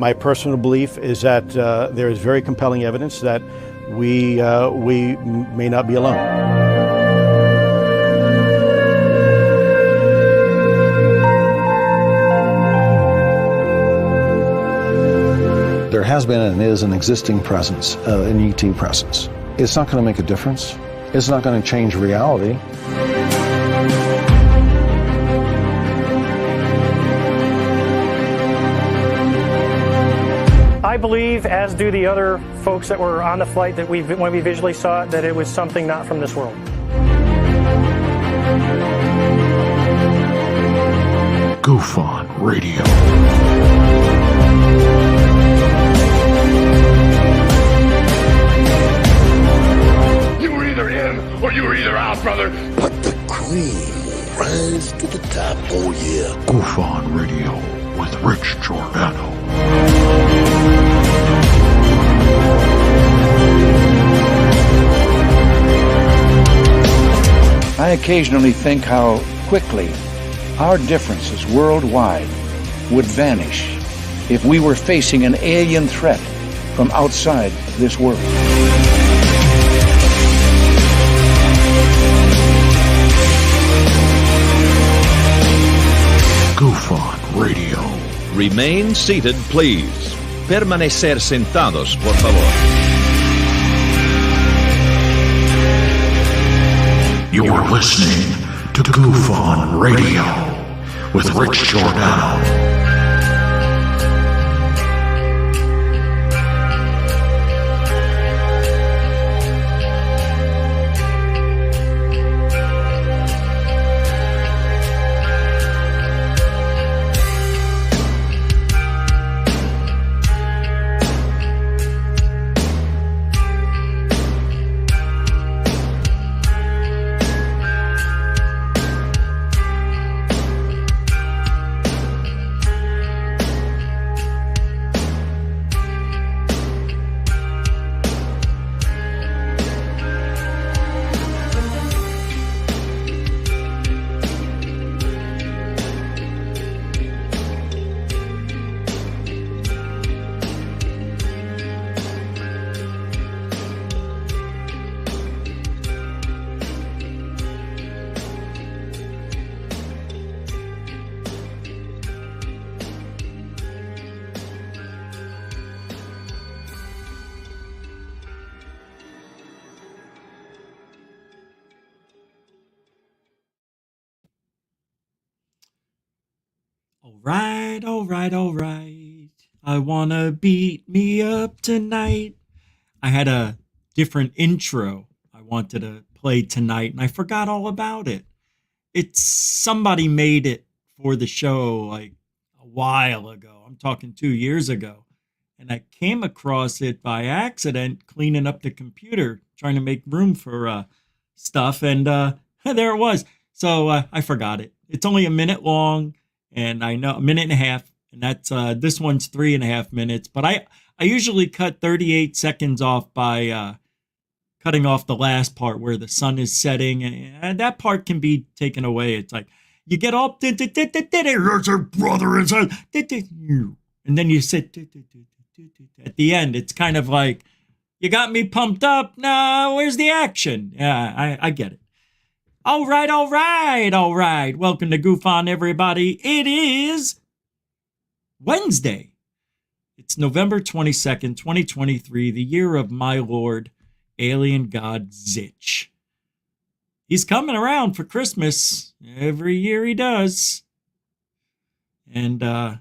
My personal belief is that there is very compelling evidence that we may not be alone. There has been and is an existing presence, an ET presence. It's not going to make a difference. It's not going to change reality. I believe, as do the other folks that were on the flight, that when we visually saw it, that it was something not from this world. Goof On Radio. You were either in or you were either out, brother. But the cream will rise to the top, oh yeah. Goof On Radio with Rich Giordano. I occasionally think how quickly our differences worldwide would vanish if we were facing an alien threat from outside this world. Goof On Radio. Remain seated, please. Permanecer sentados, por favor. You're listening to Goof On Radio with Rich Giordano. All right. I wanna beat me up tonight. I had a different intro I wanted to play tonight, and I forgot all about it. It's somebody made it for the show like a while ago. I'm talking 2 years ago. And I came across it by accident, cleaning up the computer, trying to make room for stuff, and there it was. So I forgot it. It's only a minute long, and I know a minute and a half. And that's this one's 3.5 minutes, but I usually cut 38 seconds off by cutting off the last part where the sun is setting, and that part can be taken away. It's like you get all there's your brother inside, and then you sit at the end. It's kind of like you got me pumped up. Now where's the action? Yeah, I get it. All right. Welcome to Goof On, everybody. It is Wednesday. It's November 22nd, 2023, the year of my Lord, alien god Zich. He's coming around for Christmas. Every year he does. And, man,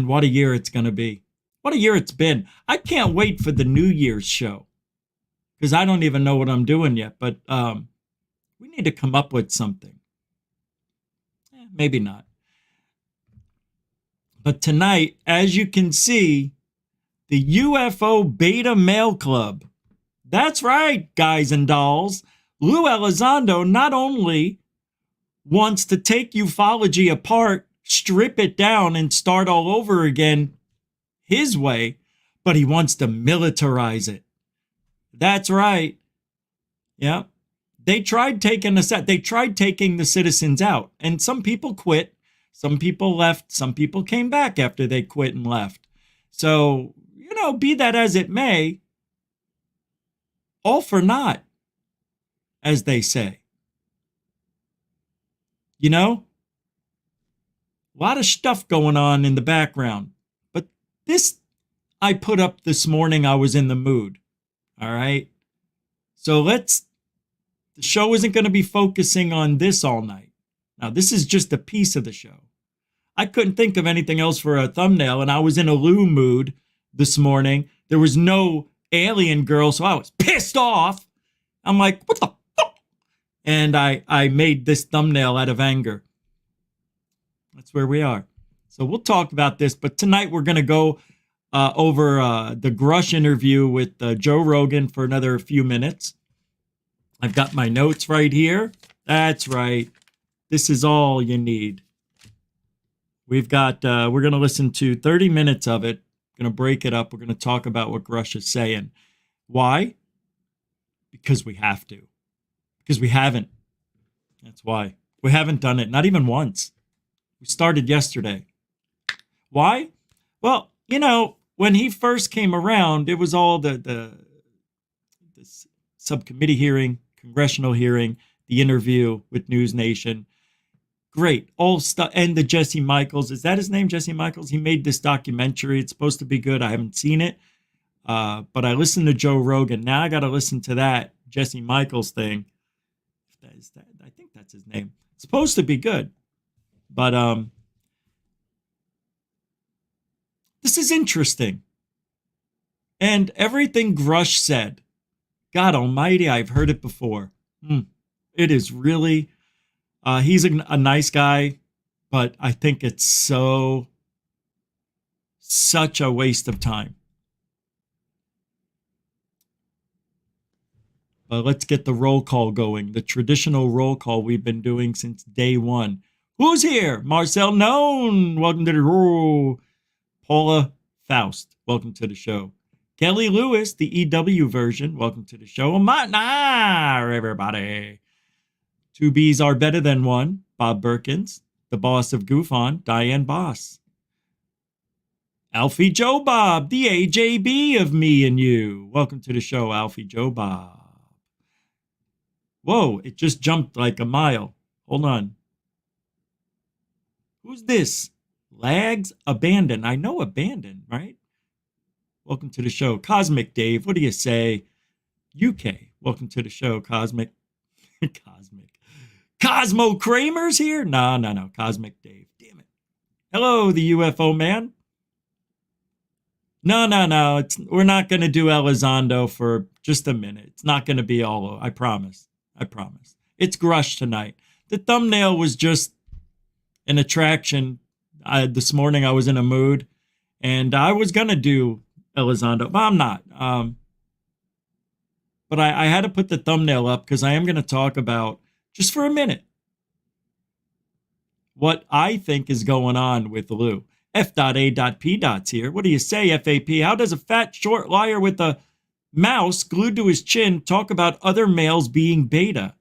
what a year it's going to be. What a year it's been. I can't wait for the New Year's show, because I don't even know what I'm doing yet, but we need to come up with something. Maybe not. But tonight, as you can see, the UFO Beta Male Club. That's right, guys and dolls. Lue Elizondo not only wants to take ufology apart, strip it down, and start all over again his way, but he wants to militarize it. That's right. Yeah. They tried taking the citizens out, and some people quit. Some people left. Some people came back after they quit and left. So, be that as it may, all for naught, as they say. A lot of stuff going on in the background. But this I put up this morning. I was in the mood. All right. So the show isn't going to be focusing on this all night. Now, this is just a piece of the show. I couldn't think of anything else for a thumbnail, and I was in a Lue mood this morning. There was no alien girl, so I was pissed off. I'm like, what the fuck? And I made this thumbnail out of anger. That's where we are. So we'll talk about this, but tonight we're going to go over the Grush interview with Joe Rogan for another few minutes. I've got my notes right here. That's right. This is all you need. We've got, we're going to listen to 30 minutes of it. Going to break it up. We're going to talk about what Grush is saying. Why? Because we have to. Because we haven't. That's why. We haven't done it. Not even once. We started yesterday. Why? Well, when he first came around, it was all the subcommittee hearing, congressional hearing, the interview with News Nation. Great. All stuff. And the Jesse Michaels. Is that his name, Jesse Michaels? He made this documentary. It's supposed to be good. I haven't seen it. But I listened to Joe Rogan. Now I got to listen to that Jesse Michaels thing. I think that's his name. It's supposed to be good. But this is interesting. And everything Grush said, God almighty, I've heard it before. It is really... he's a nice guy, but I think it's such a waste of time. But let's get the roll call going. The traditional roll call we've been doing since day one. Who's here? Marcel Known. Welcome to the roll. Paula Faust. Welcome to the show. Kelly Lewis, the EW version. Welcome to the show. Everybody. Two B's are better than one. Bob Perkins, the boss of Goof On, Diane Boss. Alfie Joe Bob, the AJB of me and you. Welcome to the show, Alfie Joe Bob. Whoa, it just jumped like a mile. Hold on. Who's this? Lags Abandon. I know Abandon, right? Welcome to the show. Cosmic Dave, what do you say? UK, welcome to the show, Cosmic. Cosmo Kramer's here? No. Cosmic Dave. Damn it. Hello, the UFO man. No. We're not going to do Elizondo for just a minute. It's not going to be all. I promise. It's Grush tonight. The thumbnail was just an attraction. This morning I was in a mood, and I was going to do Elizondo, but I'm not. But I had to put the thumbnail up because I am going to talk about, just for a minute, what I think is going on with Lue. F.A.P.'s here. What do you say, FAP? How does a fat, short liar with a mouse glued to his chin talk about other males being beta?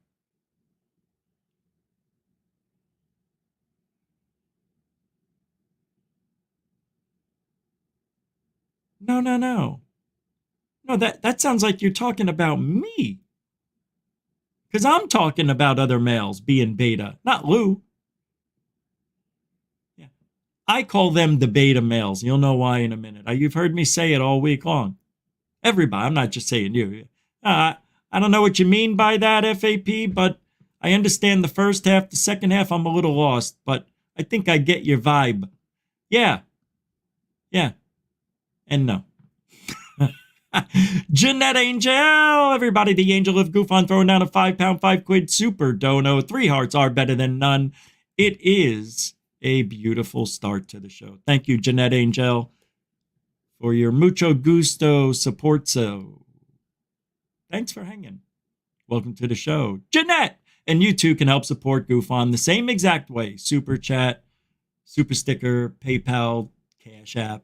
No. No, that sounds like you're talking about me. Because I'm talking about other males being beta, not Lue. Yeah, I call them the beta males. You'll know why in a minute. You've heard me say it all week long. Everybody, I'm not just saying you. I don't know what you mean by that, FAP, but I understand the first half. The second half, I'm a little lost, but I think I get your vibe. Yeah. And no. Jeanette Angel, everybody, the angel of Goof On, throwing down a £5, £5 super dono. 3 hearts are better than none. It is a beautiful start to the show. Thank you, Jeanette Angel, for your mucho gusto support. So thanks for hanging. Welcome to the show, Jeanette. And you too can help support Goof On the same exact way. Super chat, super sticker, PayPal, Cash App.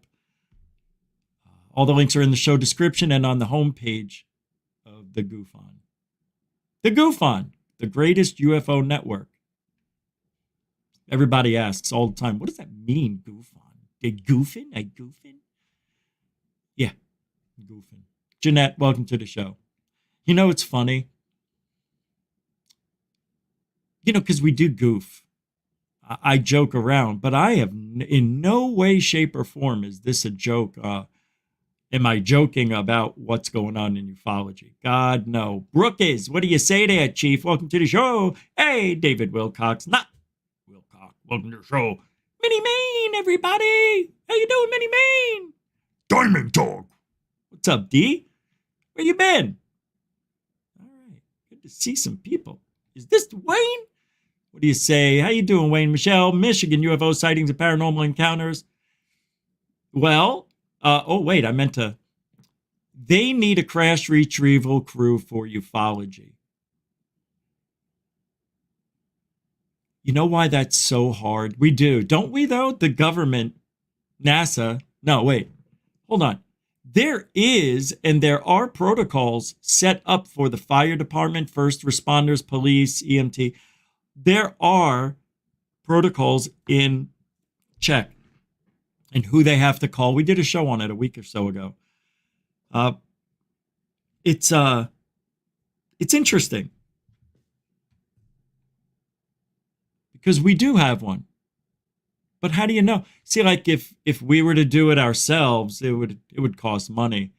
All the links are in the show description and on the homepage of the Goof On. The Goof On, the greatest UFO network. Everybody asks all the time, what does that mean, goof on? They goofing? I goofing? Yeah, goofing. Jeanette, welcome to the show. You know, it's funny. You know, because we do goof. I joke around, but I have in no way, shape, or form is this a joke. Am I joking about what's going on in ufology? God, no. Brookes, what do you say there, Chief? Welcome to the show. Hey, David Wilcox. Not Wilcox. Welcome to the show. Minnie Main, everybody. How you doing, Minnie Main? Diamond Dog. What's up, D? Where you been? All right. Good to see some people. Is this Wayne? What do you say? How you doing, Wayne? Michelle, Michigan UFO sightings and paranormal encounters. Well, wait, I meant to. They need a crash retrieval crew for ufology. You know why that's so hard? We do. Don't we, though? The government, NASA. No, wait. Hold on. There is and there are protocols set up for the fire department, first responders, police, EMT. There are protocols in check and who they have to call. We did a show on it a week or so ago. It's interesting because we do have one. But how do you know? See, like if we were to do it ourselves, it would cost money.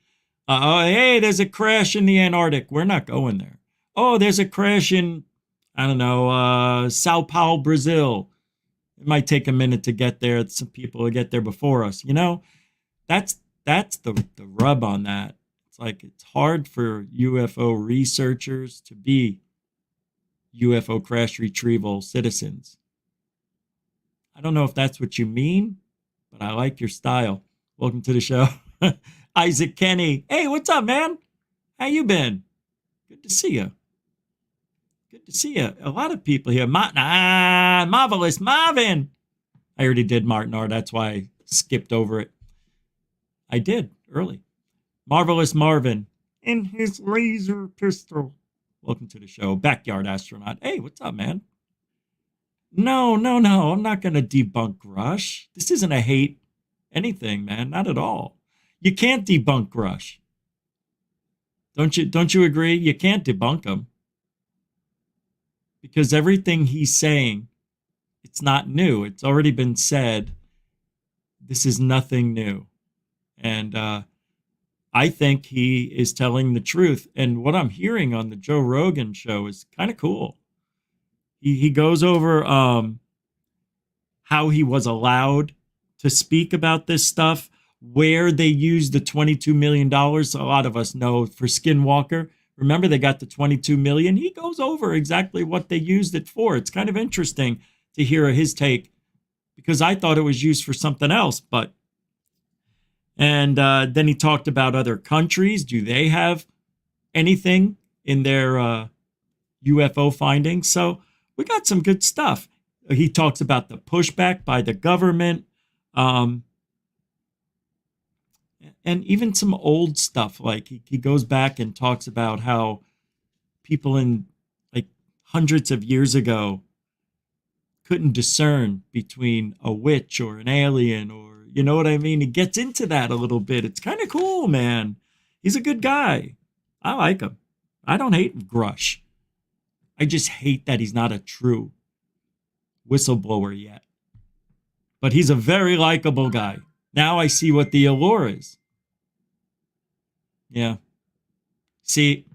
Hey, there's a crash in the Antarctic. We're not going there. Oh, there's a crash in, I don't know, Sao Paulo, Brazil. It might take a minute to get there. Some people will get there before us. You know, that's the rub on that. It's like it's hard for UFO researchers to be UFO crash retrieval citizens. I don't know if that's what you mean, but I like your style. Welcome to the show. Isaac Kenny. Hey, what's up, man? How you been? Good to see you. Good to see you. A lot of people here. Marvelous Marvin. I already did Martin R. That's why I skipped over it. I did early. Marvelous Marvin in his laser pistol. Welcome to the show. Backyard Astronaut. Hey, what's up, man? No. I'm not going to debunk Grush. This isn't a hate anything, man. Not at all. You can't debunk Grush. Don't you agree? You can't debunk him. Because everything he's saying, it's not new. It's already been said. This is nothing new. And I think he is telling the truth. And what I'm hearing on the Joe Rogan show is kind of cool. He goes over how he was allowed to speak about this stuff, where they used the $22 million. A lot of us know for Skinwalker. Remember, they got the $22 million. He goes over exactly what they used it for. It's kind of interesting to hear his take because I thought it was used for something else. And then he talked about other countries. Do they have anything in their UFO findings? So we got some good stuff. He talks about the pushback by the government, and even some old stuff. Like he goes back and talks about how people in like hundreds of years ago couldn't discern between a witch or an alien, or you know what I mean? He gets into that a little bit. It's kind of cool, man. He's a good guy. I like him. I don't hate Grush. I just hate that he's not a true whistleblower yet. But he's a very likable guy. Now I see what the allure is. Yeah. See,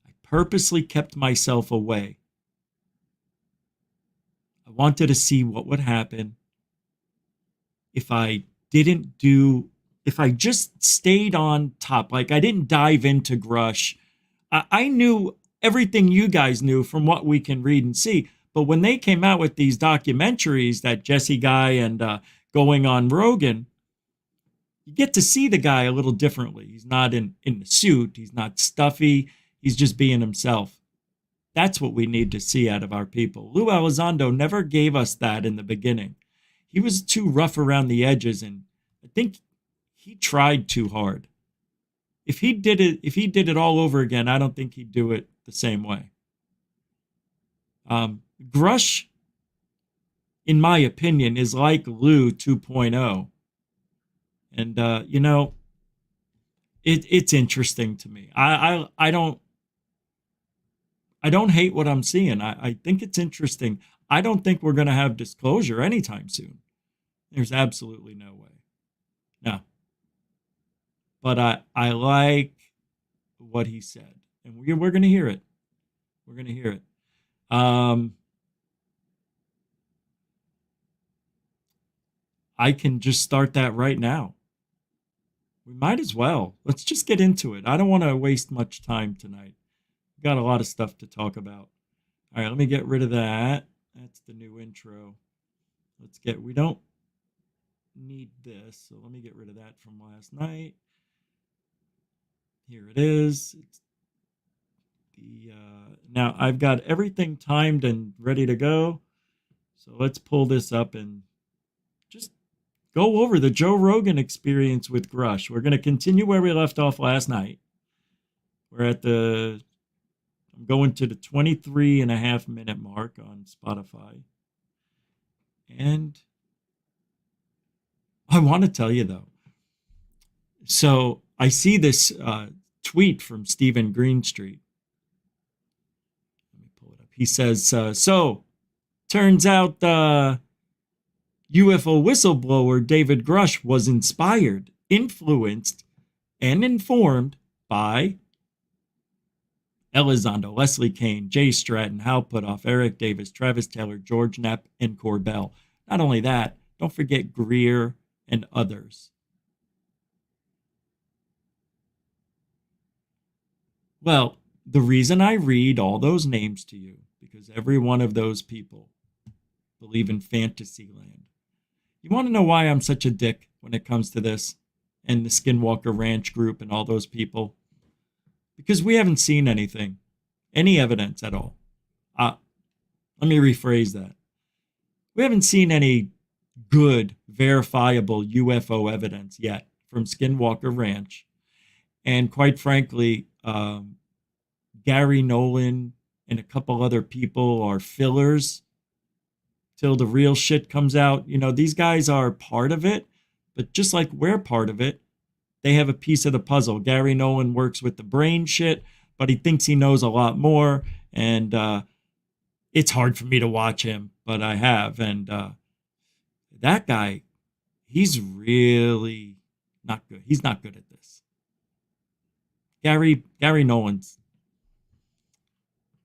I purposely kept myself away. I wanted to see what would happen if I just stayed on top. Like I didn't dive into Grush. I knew everything you guys knew from what we can read and see. But when they came out with these documentaries, that Jesse guy and going on Rogan, you get to see the guy a little differently. He's not in the suit. He's not stuffy. He's just being himself. That's what we need to see out of our people. Lue Elizondo never gave us that in the beginning. He was too rough around the edges, and I think he tried too hard. If he did it all over again, I don't think he'd do it the same way. Grush, in my opinion, is like Lue 2.0. And, it's interesting to me. I don't hate what I'm seeing. I think it's interesting. I don't think we're going to have disclosure anytime soon. There's absolutely no way. No. But I like what he said. And we're going to hear it. We're going to hear it. I can just start that right now. We might as well. Let's just get into it. I don't want to waste much time tonight. We've got a lot of stuff to talk about. All right, let me get rid of that. That's the new intro. We don't need this, so let me get rid of that from last night. Here it is. It's now I've got everything timed and ready to go. So let's pull this up and just go over the Joe Rogan experience with Grush. We're going to continue where we left off last night. We're at I'm going to the 23.5-minute mark on Spotify. And I want to tell you, though. So I see this tweet from Stephen Greenstreet. Let me pull it up. He says, so turns out UFO whistleblower David Grush was inspired, influenced, and informed by Elizondo, Leslie Kane, Jay Stratton, Hal Puthoff, Eric Davis, Travis Taylor, George Knapp, and Corbell. Not only that, don't forget Greer and others. Well, the reason I read all those names to you, because every one of those people believe in Fantasyland. You want to know why I'm such a dick when it comes to this and the Skinwalker Ranch group and all those people? Because we haven't seen anything, any evidence at all. Let me rephrase that. We haven't seen any good, verifiable UFO evidence yet from Skinwalker Ranch. And quite frankly, Gary Nolan and a couple other people are fillers till the real shit comes out. You know, these guys are part of it, but just like we're part of it, they have a piece of the puzzle. Gary Nolan works with the brain shit, but he thinks he knows a lot more. And it's hard for me to watch him, but I have. And that guy, he's really not good. He's not good at this. Gary Nolan's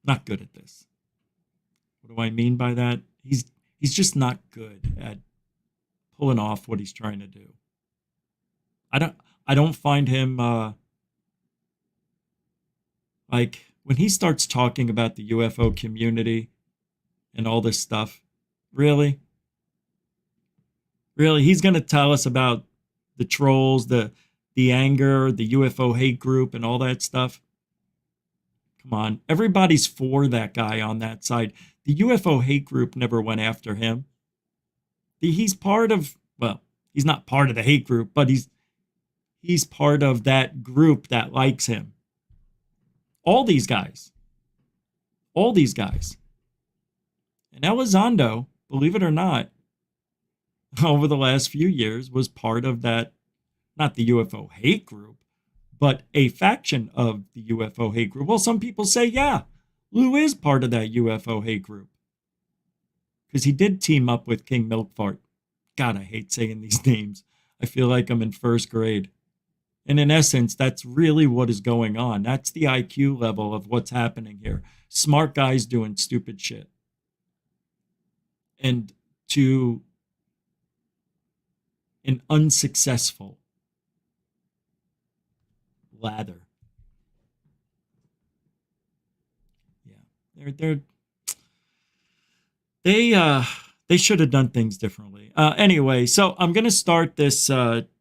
not good at this. What do I mean by that? He's just not good at pulling off what he's trying to do. I don't find him like when he starts talking about the UFO community and all this stuff. Really, he's going to tell us about the trolls, the anger, the UFO hate group, and all that stuff. Come on, everybody's for that guy on that side. The UFO hate group never went after him. He's part of, well, he's not part of the hate group, but he's part of that group that likes him. All these guys. And Elizondo, believe it or not, over the last few years was part of that, not the UFO hate group, but a faction of the UFO hate group. Well, some people say, yeah, Lue is part of that UFO hate group. Because he did team up with King Milkfart. God, I hate saying these names. I feel like I'm in first grade. And in essence, that's really what is going on. That's the IQ level of what's happening here. Smart guys doing stupid shit. And to an unsuccessful lather. Yeah. They should have done things differently. Anyway, so I'm going to start this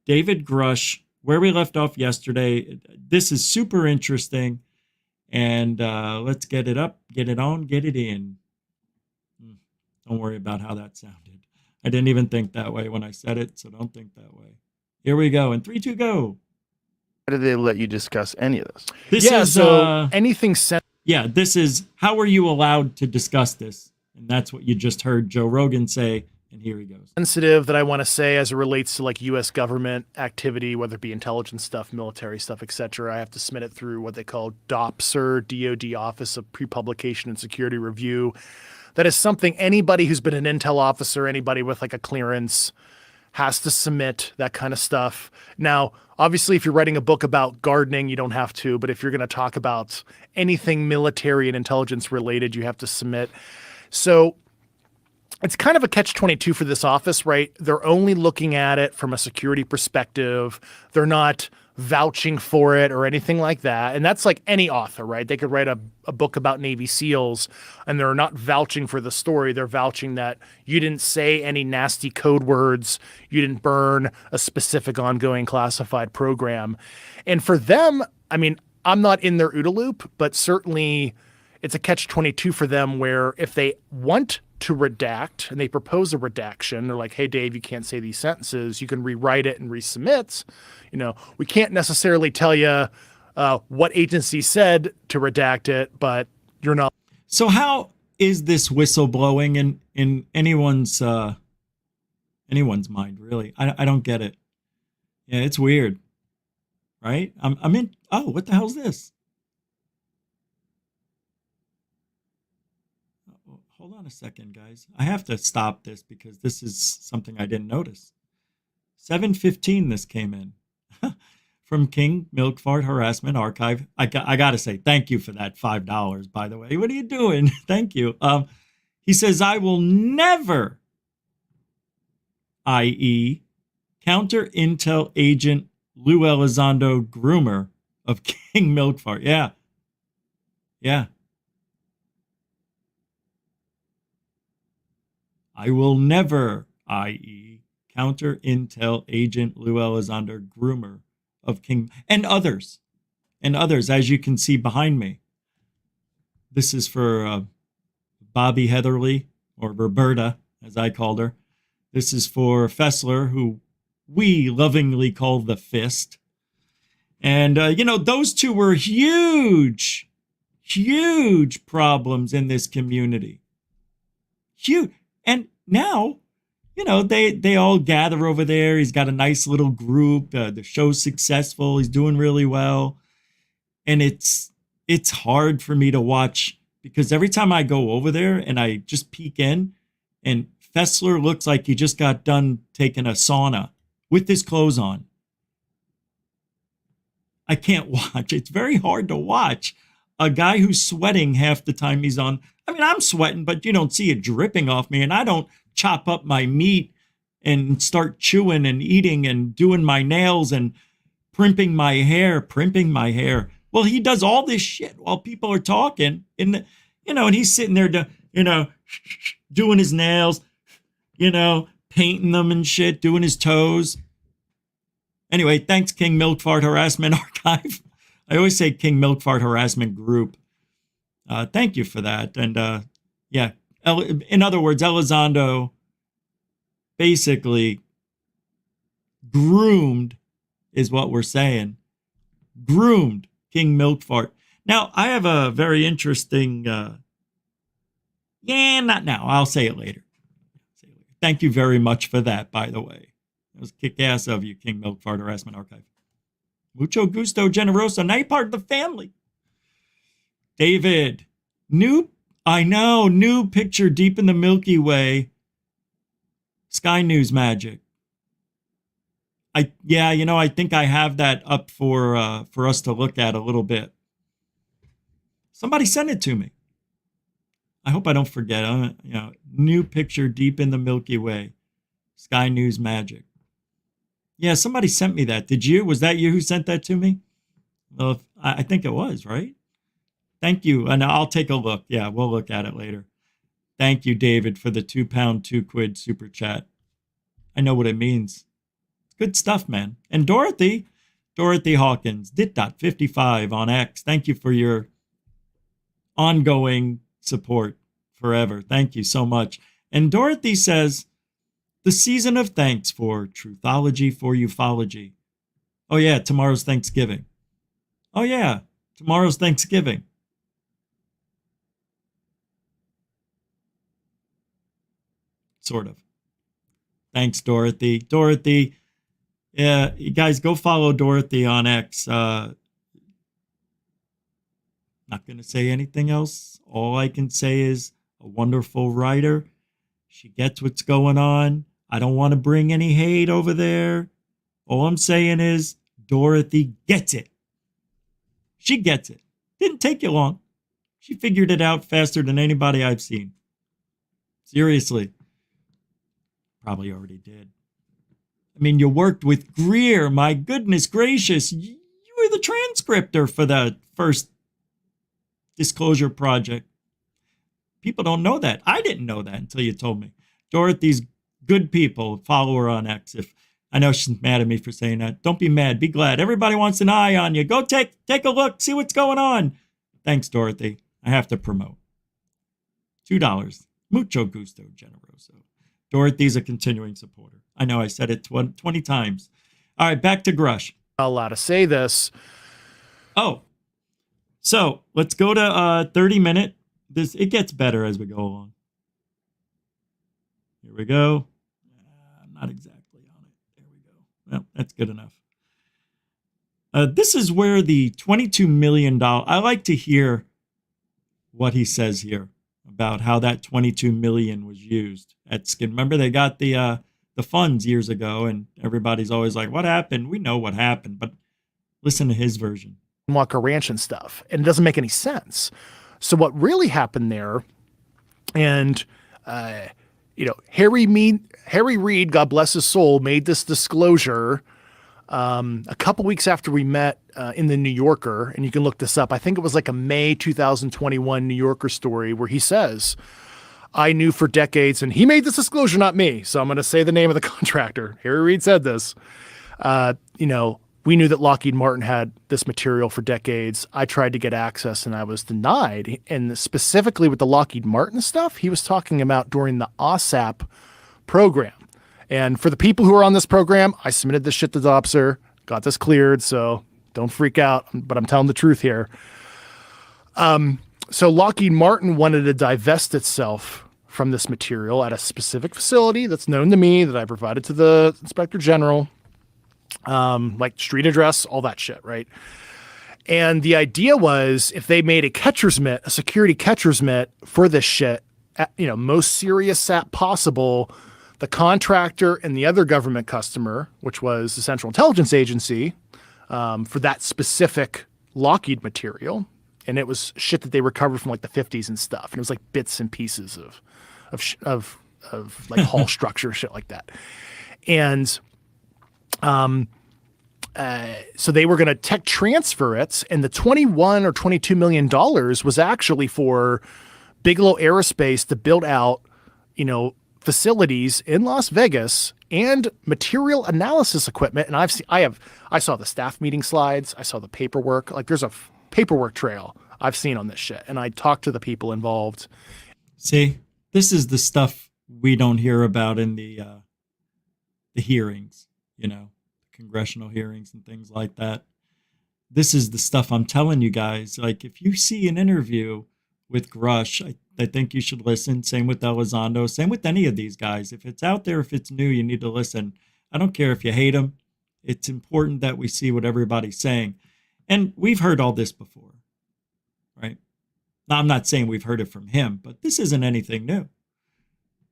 David Grush where we left off yesterday. This is super interesting. And let's get it up, get it on, get it in. Don't worry about how that sounded. I didn't even think that way when I said it, so don't think that way. Here we go. In 3, 2, go. Why did they let you discuss any of this? This is anything said. Yeah, this is how are you allowed to discuss this? And that's what you just heard Joe Rogan say And here he goes. Sensitive that I want to say as it relates to like U.S. government activity, whether it be intelligence stuff, military stuff, etc. I have to submit it through what they call DOPSR, DoD Office of Pre-Publication and Security Review. That is something anybody who's been an intel officer, anybody with like a clearance, has to submit that kind of stuff. Now, obviously, if you're writing a book about gardening, you don't have to. But if you're going to talk about anything military and intelligence related, you have to submit. So it's kind of a catch-22 for this office, right? They're only looking at it from a security perspective. They're not vouching for it or anything like that. And that's like any author, right? They could write a book about Navy SEALs and they're not vouching for the story. They're vouching that you didn't say any nasty code words. You didn't burn a specific ongoing classified program. And for them, I mean, I'm not in their OODA loop, but certainly it's a catch-22 for them where if they want to redact and they propose a redaction, they're like, hey, Dave, you can't say these sentences. You can rewrite it and resubmit. You know, we can't necessarily tell you what agency said to redact it, but you're not. So how is this whistleblowing in anyone's mind, really? I don't get it. Yeah, it's weird, right? I'm in. Oh, what the hell's this? Hold on a second, guys. I have to stop this because this is something I didn't notice. 7:15 this came in from King Milkfart Harassment Archive. I got to say thank you for that $5, by the way. What are you doing? Thank you. He says, I will never, i.e., counter intel agent Lue Elizondo groomer of King Milkfart. Yeah. Yeah. I will never, i.e., counter intel agent Lue Elizondo groomer of King and others, as you can see behind me. This is for Bobby Heatherly, or Roberta, as I called her. This is for Fessler, who we lovingly call the Fist. And, those two were huge problems in this community. Huge. And now, they all gather over there. He's got a nice little group. The show's successful. He's doing really well. And it's hard for me to watch because every time I go over there and I just peek in and Fessler looks like he just got done taking a sauna with his clothes on. I can't watch. It's very hard to watch a guy who's sweating half the time he's on. I mean, I'm sweating, but you don't see it dripping off me. And I don't chop up my meat and start chewing and eating and doing my nails and primping my hair. Well, he does all this shit while people are talking and he's sitting there, doing his nails, painting them and shit, doing his toes. Anyway, thanks, King Milkfart Harassment Archive. I always say King Milkfart Harassment Group. Thank you for that. And in other words, Elizondo basically groomed, is what we're saying. Groomed King Milkfart. Now, I have a very interesting, not now. I'll say it later. Thank you very much for that, by the way. It was kick-ass of you, King Milkfart Harassment Archive. Mucho gusto, generoso. Now you're part of the family. David, new picture deep in the Milky Way. Sky News magic. I think I have that up for us to look at a little bit. Somebody send it to me. I hope I don't forget. New picture deep in the Milky Way. Sky News magic. Yeah, somebody sent me that. Did you? Was that you who sent that to me? Well, I think it was, right? Thank you. And I'll take a look. Yeah, we'll look at it later. Thank you, David, for the £2, £2 super chat. I know what it means. It's good stuff, man. And Dorothy Hawkins, dit.55 on X. Thank you for your ongoing support forever. Thank you so much. And Dorothy says, the season of thanks for Truthology for Ufology. Oh, yeah, tomorrow's Thanksgiving. Oh, yeah, tomorrow's Thanksgiving. Sort of. Thanks, Dorothy. Dorothy, yeah, you guys go follow Dorothy on X. Not going to say anything else. All I can say is a wonderful writer. She gets what's going on. I don't want to bring any hate over there. All I'm saying is Dorothy gets it. She gets it. Didn't take you long. She figured it out faster than anybody I've seen. Seriously. Probably already did. I mean, you worked with Greer. My goodness gracious. You were the transcriptor for the first disclosure project. People don't know that. I didn't know that until you told me. Dorothy's good people. Follow her on X. If I know she's mad at me for saying that. Don't be mad. Be glad. Everybody wants an eye on you. Go take a look. See what's going on. Thanks, Dorothy. I have to promote. $2. Mucho gusto, generoso. Dorothy's a continuing supporter. I know I said it 20 times. All right, back to Grush. Not allowed to say this. Oh, so let's go to 30-minute. It gets better as we go along. Here we go. Not exactly on it. There we go. Well, that's good enough. This is where the $22 million. I like to hear what he says here about how that $22 million was used at Skin. Remember, they got the funds years ago, and everybody's always like, "What happened?" We know what happened, but listen to his version. Walker Ranch and stuff, and it doesn't make any sense. So what really happened there, and Harry Reid, God bless his soul, made this disclosure a couple weeks after we met in the New Yorker, and you can look this up. I think it was like a May 2021 New Yorker story where he says, "I knew for decades," and he made this disclosure, not me, so I'm going to say the name of the contractor. Harry Reid said this. We knew that Lockheed Martin had this material for decades. I tried to get access and I was denied. And specifically with the Lockheed Martin stuff, he was talking about during the OSAP program. And for the people who are on this program, I submitted this shit to DOPSR, got this cleared, so don't freak out, but I'm telling the truth here. So Lockheed Martin wanted to divest itself from this material at a specific facility that's known to me that I provided to the Inspector General. Like street address, all that shit, right? And the idea was if they made a catcher's mitt, a security catcher's mitt for this shit, most serious SAP possible, the contractor and the other government customer, which was the Central Intelligence Agency, for that specific Lockheed material, and it was shit that they recovered from like the 50s and stuff, and it was like bits and pieces of like hull structure, shit like that, and so they were going to tech transfer it, and the $21 or $22 million was actually for Bigelow Aerospace to build out, facilities in Las Vegas and material analysis equipment. And I saw the staff meeting slides. I saw the paperwork. Like there's a paperwork trail I've seen on this shit. And I talked to the people involved. See, this is the stuff we don't hear about in the hearings, congressional hearings and things like that. This is the stuff I'm telling you guys. Like if you see an interview with Grush, I think you should listen. Same with Elizondo. Same with any of these guys. If it's out there, if it's new, you need to listen. I don't care if you hate them. It's important that we see what everybody's saying. And we've heard all this before, right? Now, I'm not saying we've heard it from him, but this isn't anything new.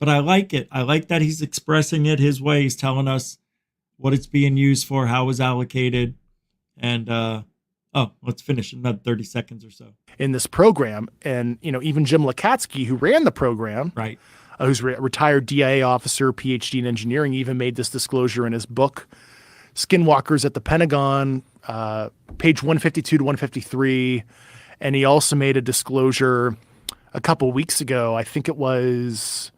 But I like it. I like that he's expressing it his way. He's telling us what it's being used for, how it was allocated. And, let's finish in about 30 seconds or so. In this program, and, even Jim Lakatsky, who ran the program, right, who's a retired DIA officer, PhD in engineering, even made this disclosure in his book, Skinwalkers at the Pentagon, page 152 to 153. And he also made a disclosure a couple weeks ago, I think it was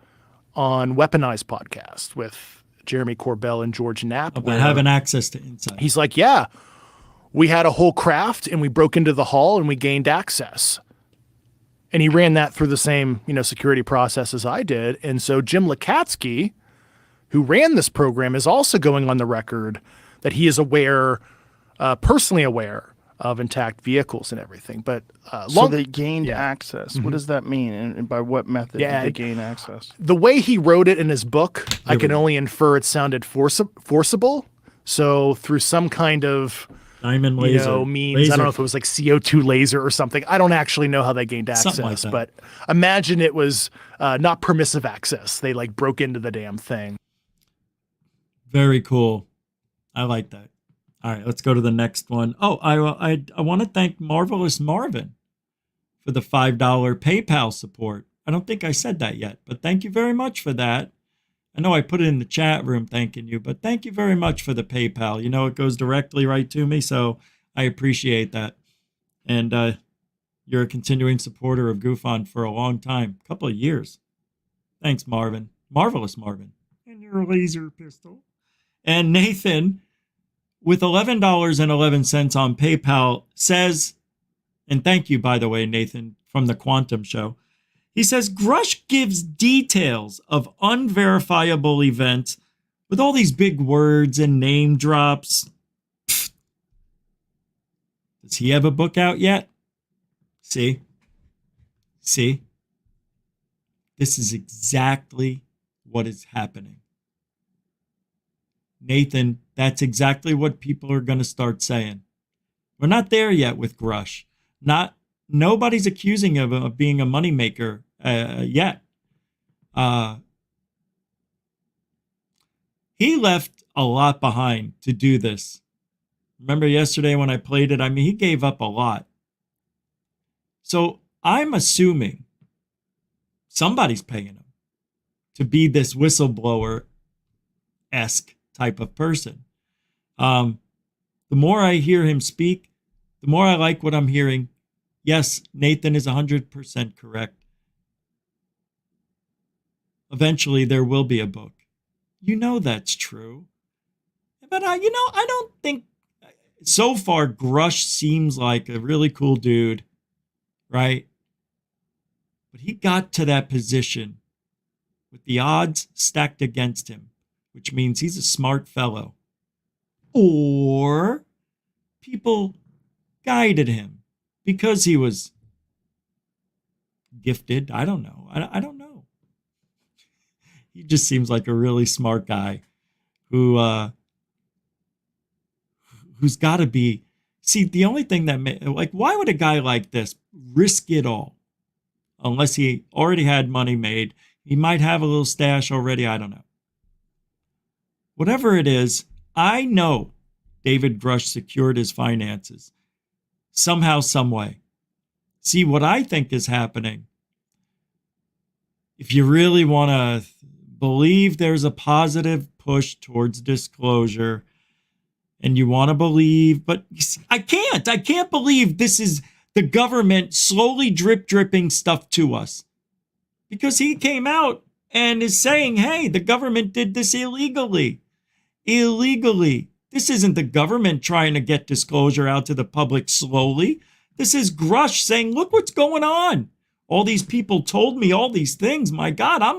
on Weaponized podcast with Jeremy Corbell and George Knapp. About having access to insight. He's like, yeah, we had a whole craft and we broke into the hull and we gained access. And he ran that through the same, security process as I did. And so Jim Lakatsky, who ran this program, is also going on the record that he is aware, personally aware of intact vehicles and everything. But so they gained access. What does that mean, and by what method did they gain access? The way he wrote it in his book, I can only infer it sounded forcible. So through some kind of diamond laser means, I don't know if it was like CO2 laser or something. I don't actually know how they gained access, like but imagine it was not permissive access. They like broke into the damn thing. Very cool. I like that. All right, let's go to the next one. Oh, I want to thank Marvelous Marvin for the $5 PayPal support. I don't think I said that yet, but thank you very much for that. I know I put it in the chat room thanking you, but thank you very much for the PayPal. You know, it goes directly right to me, so I appreciate that. And you're a continuing supporter of GoofOn for a long time, a couple of years. Thanks, Marvin. Marvelous Marvin. And your laser pistol. And Nathan, with $11.11 on PayPal, says, and thank you, by the way, Nathan, from the Quantum Show. He says, Grush gives details of unverifiable events with all these big words and name drops. Pfft. Does he have a book out yet? See? This is exactly what is happening. Nathan, that's exactly what people are going to start saying. We're not there yet with Grush. Nobody's accusing him of being a moneymaker yet. He left a lot behind to do this. Remember yesterday when I played it? I mean, he gave up a lot. So I'm assuming somebody's paying him to be this whistleblower-esque type of person. The more I hear him speak, the more I like what I'm hearing. Yes, Nathan is 100% correct. Eventually, there will be a book. You know that's true. But, I don't think... So far, Grush seems like a really cool dude, right? But he got to that position with the odds stacked against him, which means he's a smart fellow. Or people guided him because he was gifted. I don't know. I don't know. He just seems like a really smart guy who's got to be. See, the only thing that why would a guy like this risk it all unless he already had money made? He might have a little stash already. I don't know. Whatever it is, I know David Grush secured his finances somehow, some way. See, what I think is happening, if you really want to believe there's a positive push towards disclosure, and you want to believe, but I can't believe this is the government slowly dripping stuff to us. Because he came out and is saying, hey, the government did this illegally. This isn't the government trying to get disclosure out to the public slowly. This is Grush saying, look what's going on. All these people told me all these things. My God, I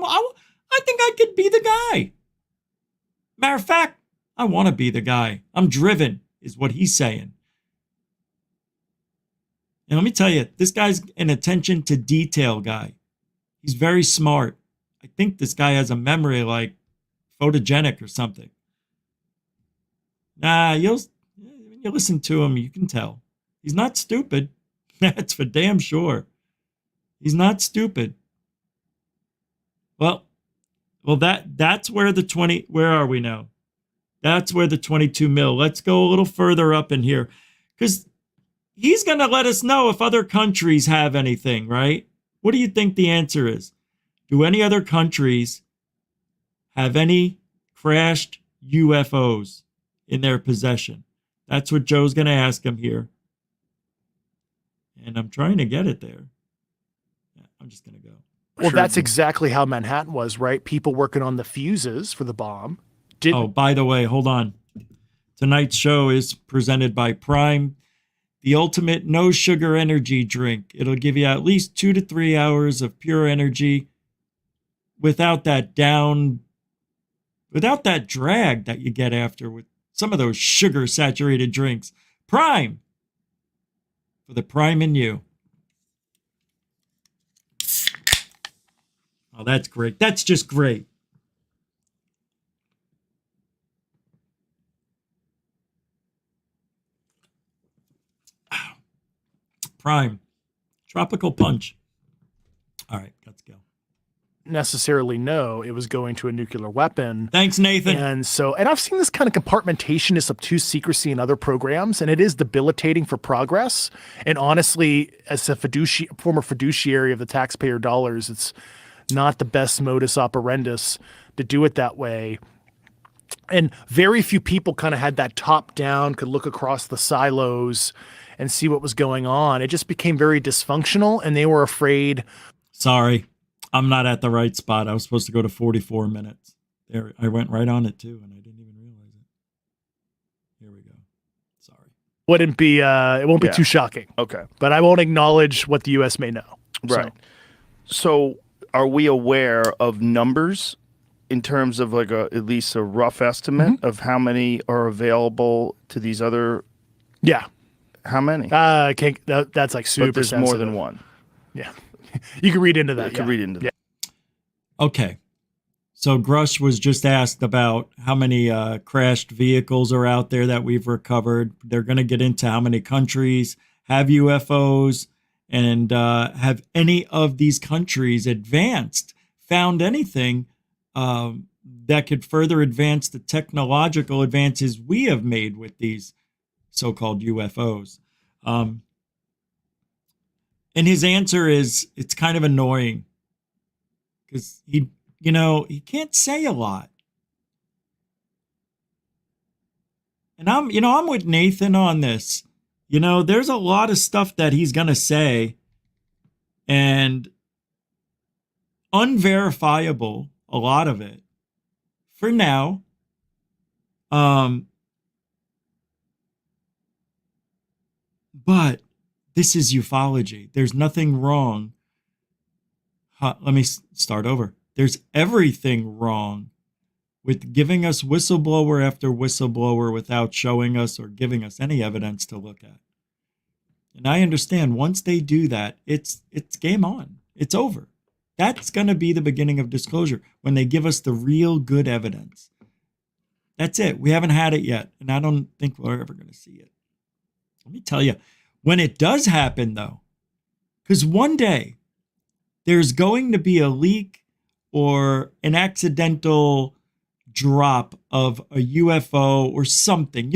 think I could be the guy. Matter of fact, I want to be the guy. I'm driven, is what he's saying. And let me tell you, this guy's an attention to detail guy. He's very smart. I think this guy has a memory like photogenic or something. When you listen to him, you can tell. He's not stupid. That's for damn sure. He's not stupid. Well, that's where where are we now? That's where the 22 mil. Let's go a little further up in here. Because he's going to let us know if other countries have anything, right? What do you think the answer is? Do any other countries have any crashed UFOs in their possession? That's what Joe's going to ask him here. And I'm trying to get it there. Yeah, I'm just going to go. Well, that's exactly how Manhattan was, right? People working on the fuses for the bomb. Oh, by the way, hold on. Tonight's show is presented by Prime, the ultimate no sugar energy drink. It'll give you at least 2 to 3 hours of pure energy without that drag that you get after with some of those sugar saturated drinks. Prime, for the prime in you. Oh, that's great. That's just great. Prime. Tropical punch. All right, let's go. Necessarily know it was going to a nuclear weapon. Thanks, Nathan. And I've seen this kind of compartmentation, this obtuse secrecy in other programs, and it is debilitating for progress. And honestly, as a former fiduciary of the taxpayer dollars, it's not the best modus operandus to do it that way. And very few people kind of had that top down, could look across the silos and see what was going on. It just became very dysfunctional, and they were afraid. Sorry, I'm not at the right spot. I was supposed to go to 44 minutes. There, I went right on it too, and I didn't even realize it. Here we go. Sorry. It won't be too shocking. Okay. But I won't acknowledge what the U.S. may know. Right. So are we aware of numbers in terms of like at least a rough estimate of how many are available to these other? Yeah. How many? That's like super But there's sensitive. more than one. Yeah. You can read into that. You can read into that. Okay. So Grush was just asked about how many crashed vehicles are out there that we've recovered. They're going to get into how many countries have UFOs, and have any of these countries found anything that could further advance the technological advances we have made with these so-called UFOs. And his answer is, it's kind of annoying because he can't say a lot. And I'm with Nathan on this. There's a lot of stuff that he's going to say, and unverifiable, a lot of it for now. But this is ufology. There's nothing wrong. Let me start over. There's everything wrong with giving us whistleblower after whistleblower without showing us or giving us any evidence to look at. And I understand once they do that, it's game on. It's over. That's going to be the beginning of disclosure, when they give us the real good evidence. That's it. We haven't had it yet, and I don't think we're ever going to see it. Let me tell you, when it does happen, though, because one day there's going to be a leak or an accidental drop of a UFO or something.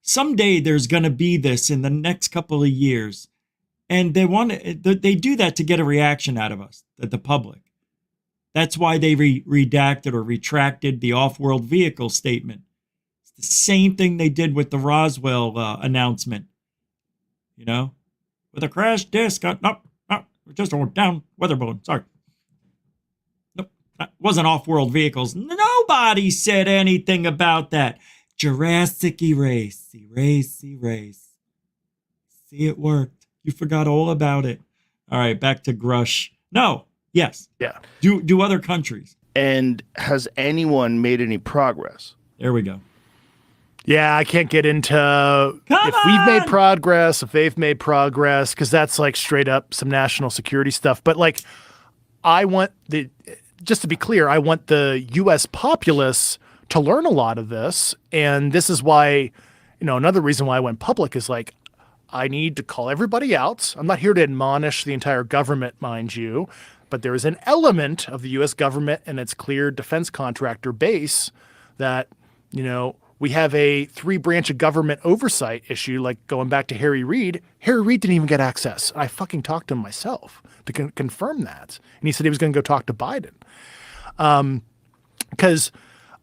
Someday there's going to be this in the next couple of years. And they do that to get a reaction out of us, the public. That's why they redacted or retracted the off-world vehicle statement. It's the same thing they did with the Roswell announcement. With a crash disc. Nope, we're just down weather balloon. Sorry. Nope, that wasn't off-world vehicles. Nobody said anything about that. Jurassic erase. See, it worked. You forgot all about it. All right, back to Grush. No, yes. Yeah. Do other countries. And has anyone made any progress? There we go. Yeah, I can't get into we've made progress, if they've made progress, because that's like straight up some national security stuff. But like, just to be clear, I want the U.S. populace to learn a lot of this. And this is why, another reason why I went public is like, I need to call everybody out. I'm not here to admonish the entire government, mind you, but there is an element of the U.S. government and its clear defense contractor base that, we have a 3-branch of government oversight issue, like going back to Harry Reid. Harry Reid didn't even get access. I fucking talked to him myself to confirm that. And he said he was going to go talk to Biden. Because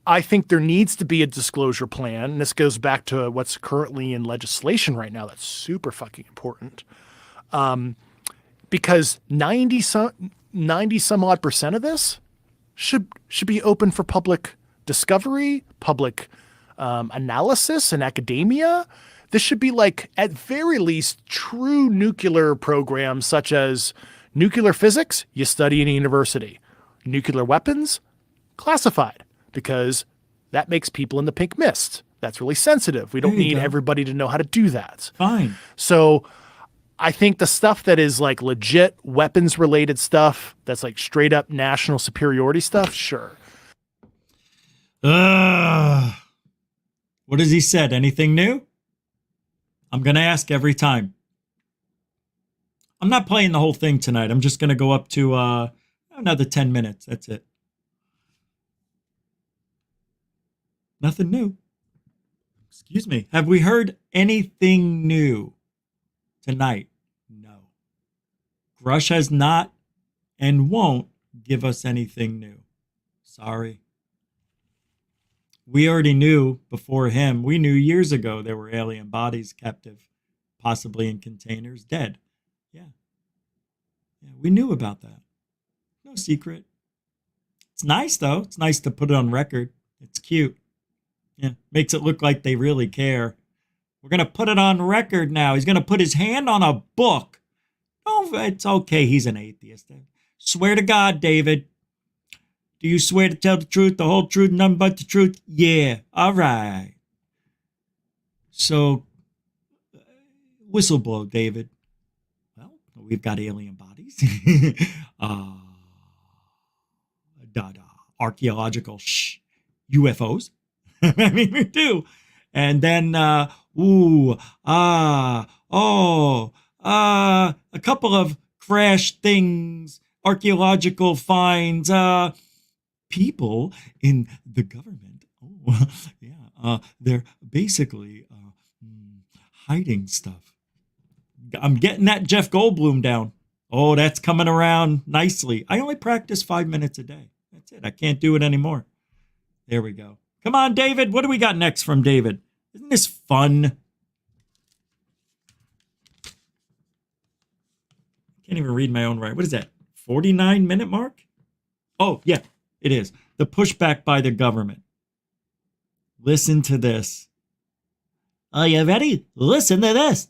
I think there needs to be a disclosure plan. And this goes back to what's currently in legislation right now. That's super fucking important. Because 90 some odd % of this should be open for public discovery, public analysis and academia. This should be like, at very least, true nuclear programs such as nuclear physics, you study in a university. Nuclear weapons, classified, because that makes people in the pink mist. That's really sensitive. We don't need everybody to know how to do that. Fine. So I think the stuff that is like legit weapons related stuff, that's like straight up national superiority stuff, sure. What has he said? Anything new? I'm going to ask every time. I'm not playing the whole thing tonight. I'm just going to go up to another 10 minutes. That's it. Nothing new. Excuse me. Have we heard anything new tonight? No. Grush has not and won't give us anything new. Sorry. We already knew before him. We knew years ago there were alien bodies captive, possibly in containers, dead. Yeah. We knew about that. No secret. It's nice, though. It's nice to put it on record. It's cute. Yeah, makes it look like they really care. We're going to put it on record now. He's going to put his hand on a book. Oh, it's okay. He's an atheist. Swear to God, David. Do you swear to tell the truth, the whole truth, nothing but the truth? Yeah. All right. So, whistleblow, David. Well, we've got alien bodies. Archaeological UFOs. I mean, we do. And then, a couple of crash things, archaeological finds, people in the government. Oh, yeah. They're basically hiding stuff. I'm getting that Jeff Goldblum down. Oh, that's coming around nicely. I only practice 5 minutes a day. That's it. I can't do it anymore. There we go. Come on, David. What do we got next from David? Isn't this fun? Can't even read my own writing. What is that? 49-minute mark? Oh, yeah, it is. The pushback by the government. Listen to this. Are you ready? Listen to this.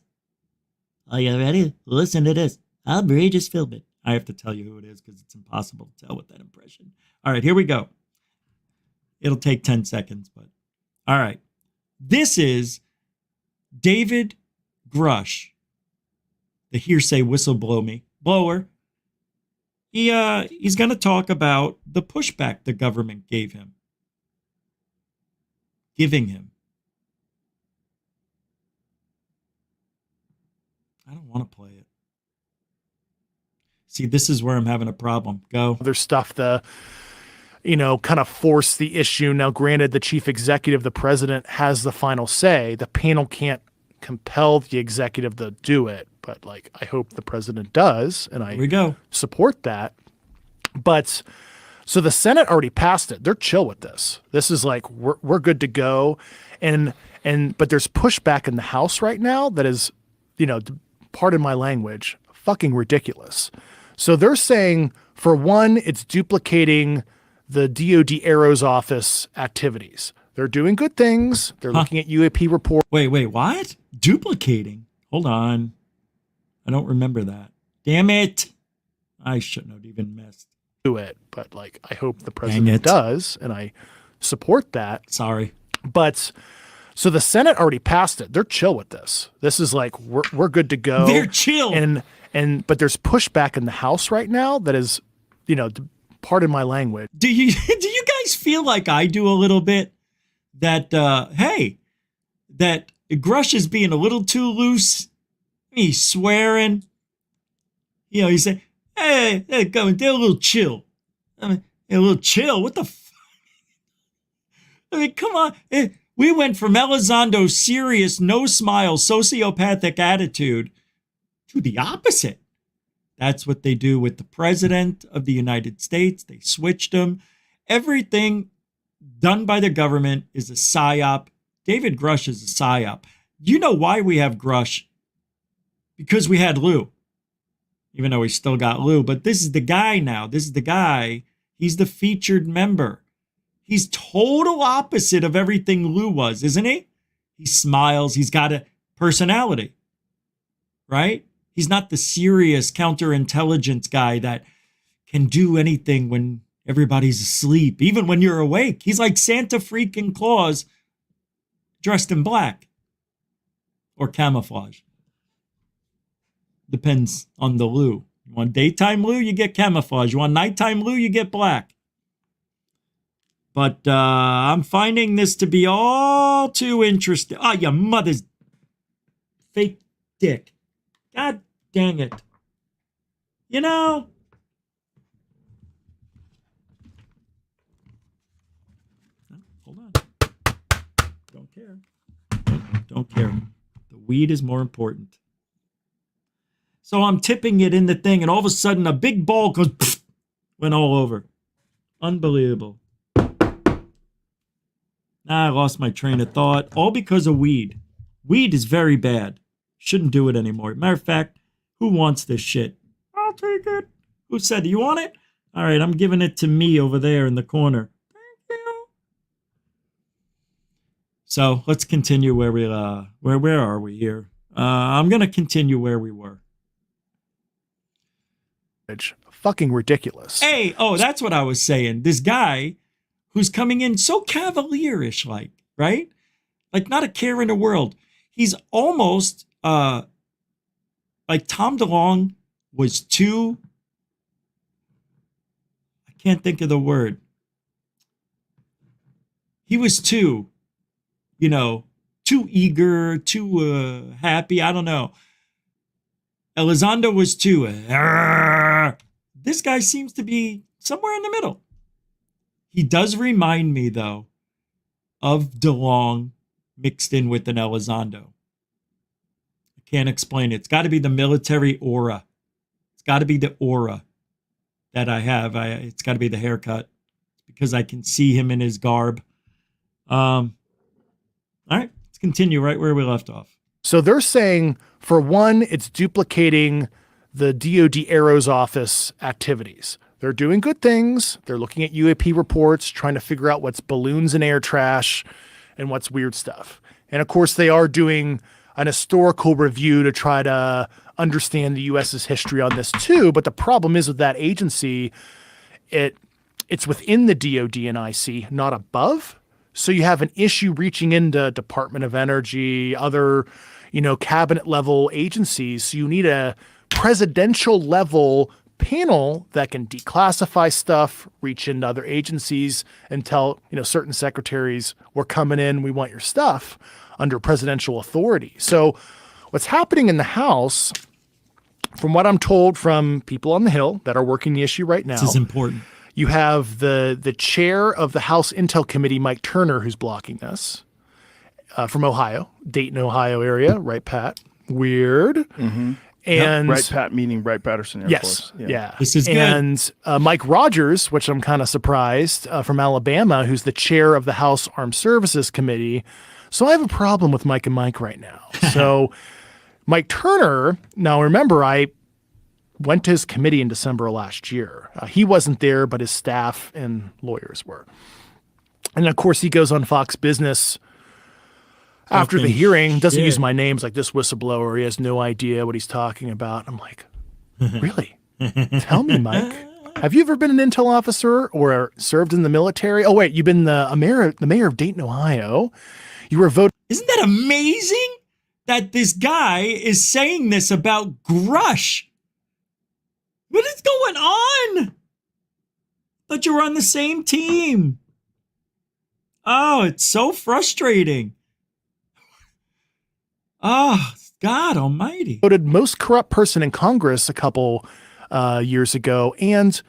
Are you ready? Listen to this. I'm Regis Philbin. I have to tell you who it is because it's impossible to tell with that impression. All right, here we go. It'll take 10 seconds, but all right. This is David Grush, the hearsay whistleblower. He's going to talk about the pushback the government giving him. I don't want to play it. See, this is where I'm having a problem. Go. Other stuff, kind of force the issue. Now, granted, the chief executive, the president, has the final say. The panel can't compel the executive to do it, but I hope the president does, and I support that. But so the Senate already passed it. They're chill with this. This is we're good to go, but there's pushback in the House right now that is, pardon my language, fucking ridiculous. So they're saying, for one, it's duplicating the DoD Aero's office activities. They're doing good things. They're looking at UAP reports. Wait, what? Duplicating? Hold on. I don't remember that. Damn it. I shouldn't have even missed. Do it, but I hope the president does, and I support that. Sorry. But so the Senate already passed it. They're chill with this. This is we're good to go. They're chill. But there's pushback in the House right now that is, pardon my language. Do you guys feel like I do a little bit that that Grush is being a little too loose? He's swearing. He's saying, hey, they're a little chill. A little chill? What the fuck? Come on. We went from Elizondo's serious, no-smile, sociopathic attitude to the opposite. That's what they do with the president of the United States. They switched him. Everything done by the government is a psyop. David Grush is a psyop. You know why we have Grush? Because we had Lue. Even though we still got Lue. But this is the guy now. This is the guy. He's the featured member. He's total opposite of everything Lue was, isn't he? He smiles. He's got a personality. Right? He's not the serious counterintelligence guy that can do anything when everybody's asleep, even when you're awake. He's like Santa freaking Claus dressed in black or camouflage. Depends on the Lue. You want daytime Lue, you get camouflage. You want nighttime Lue, you get black. But I'm finding this to be all too interesting. Oh, your mother's fake dick. God dang it. You know, hold on. Don't care. Don't care. The weed is more important. So I'm tipping it in the thing, and all of a sudden a big ball goes, pfft, went all over. Unbelievable. I lost my train of thought, all because of weed. Weed is very bad. Shouldn't do it anymore. Matter of fact, who wants this shit? I'll take it. Who said, you want it? All right, I'm giving it to me over there in the corner. Thank you. So let's continue where we where are we here? I'm gonna continue where we were. Fucking ridiculous. Hey, oh, that's what I was saying. This guy who's coming in so cavalierish, like, right? Like not a care in the world. He's almost like Tom DeLonge was too, I can't think of the word. He was too, too eager, too happy. I don't know. Elizondo was too, this guy seems to be somewhere in the middle. He does remind me, though, of DeLonge mixed in with an Elizondo. I can't explain it. It's got to be the military aura. It's got to be the aura that I have. It's got to be the haircut because I can see him in his garb. All right, let's continue right where we left off. So they're saying, for one, it's duplicating the DoD Aero's office activities. They're doing good things. They're looking at UAP reports, trying to figure out what's balloons and air trash and what's weird stuff. And of course, they are doing an historical review to try to understand the U.S.'s history on this too. But the problem is with that agency, it's within the DoD and IC, not above. So you have an issue reaching into Department of Energy, other, cabinet level agencies. So you need a presidential level panel that can declassify stuff, reach into other agencies and tell, certain secretaries, we're coming in, we want your stuff under presidential authority. So what's happening in the House, from what I'm told from people on the Hill that are working the issue right now. This is important. You have the chair of the House Intel Committee, Mike Turner, who's blocking this from Ohio, Dayton, Ohio area. Right, Pat? Weird. Mm-hmm. And Right, Pat, meaning Wright Patterson Air Force. Yeah. This is good. And Mike Rogers, which I'm kind of surprised, from Alabama, who's the chair of the House Armed Services Committee. So I have a problem with Mike and Mike right now. So Mike Turner, now remember, I went to his committee in December of last year. He wasn't there, but his staff and lawyers were. And of course, he goes on Fox Business after the hearing, doesn't use my names like this whistleblower. He has no idea what he's talking about. I'm like, really? Tell me, Mike. Have you ever been an intel officer or served in the military? Oh, wait, you've been the mayor of Dayton, Ohio. You were voted. Isn't that amazing that this guy is saying this about Grush? What is going on? Thought you were on the same team. Oh, it's so frustrating. Oh, God almighty. Voted most corrupt person in Congress a couple years ago, and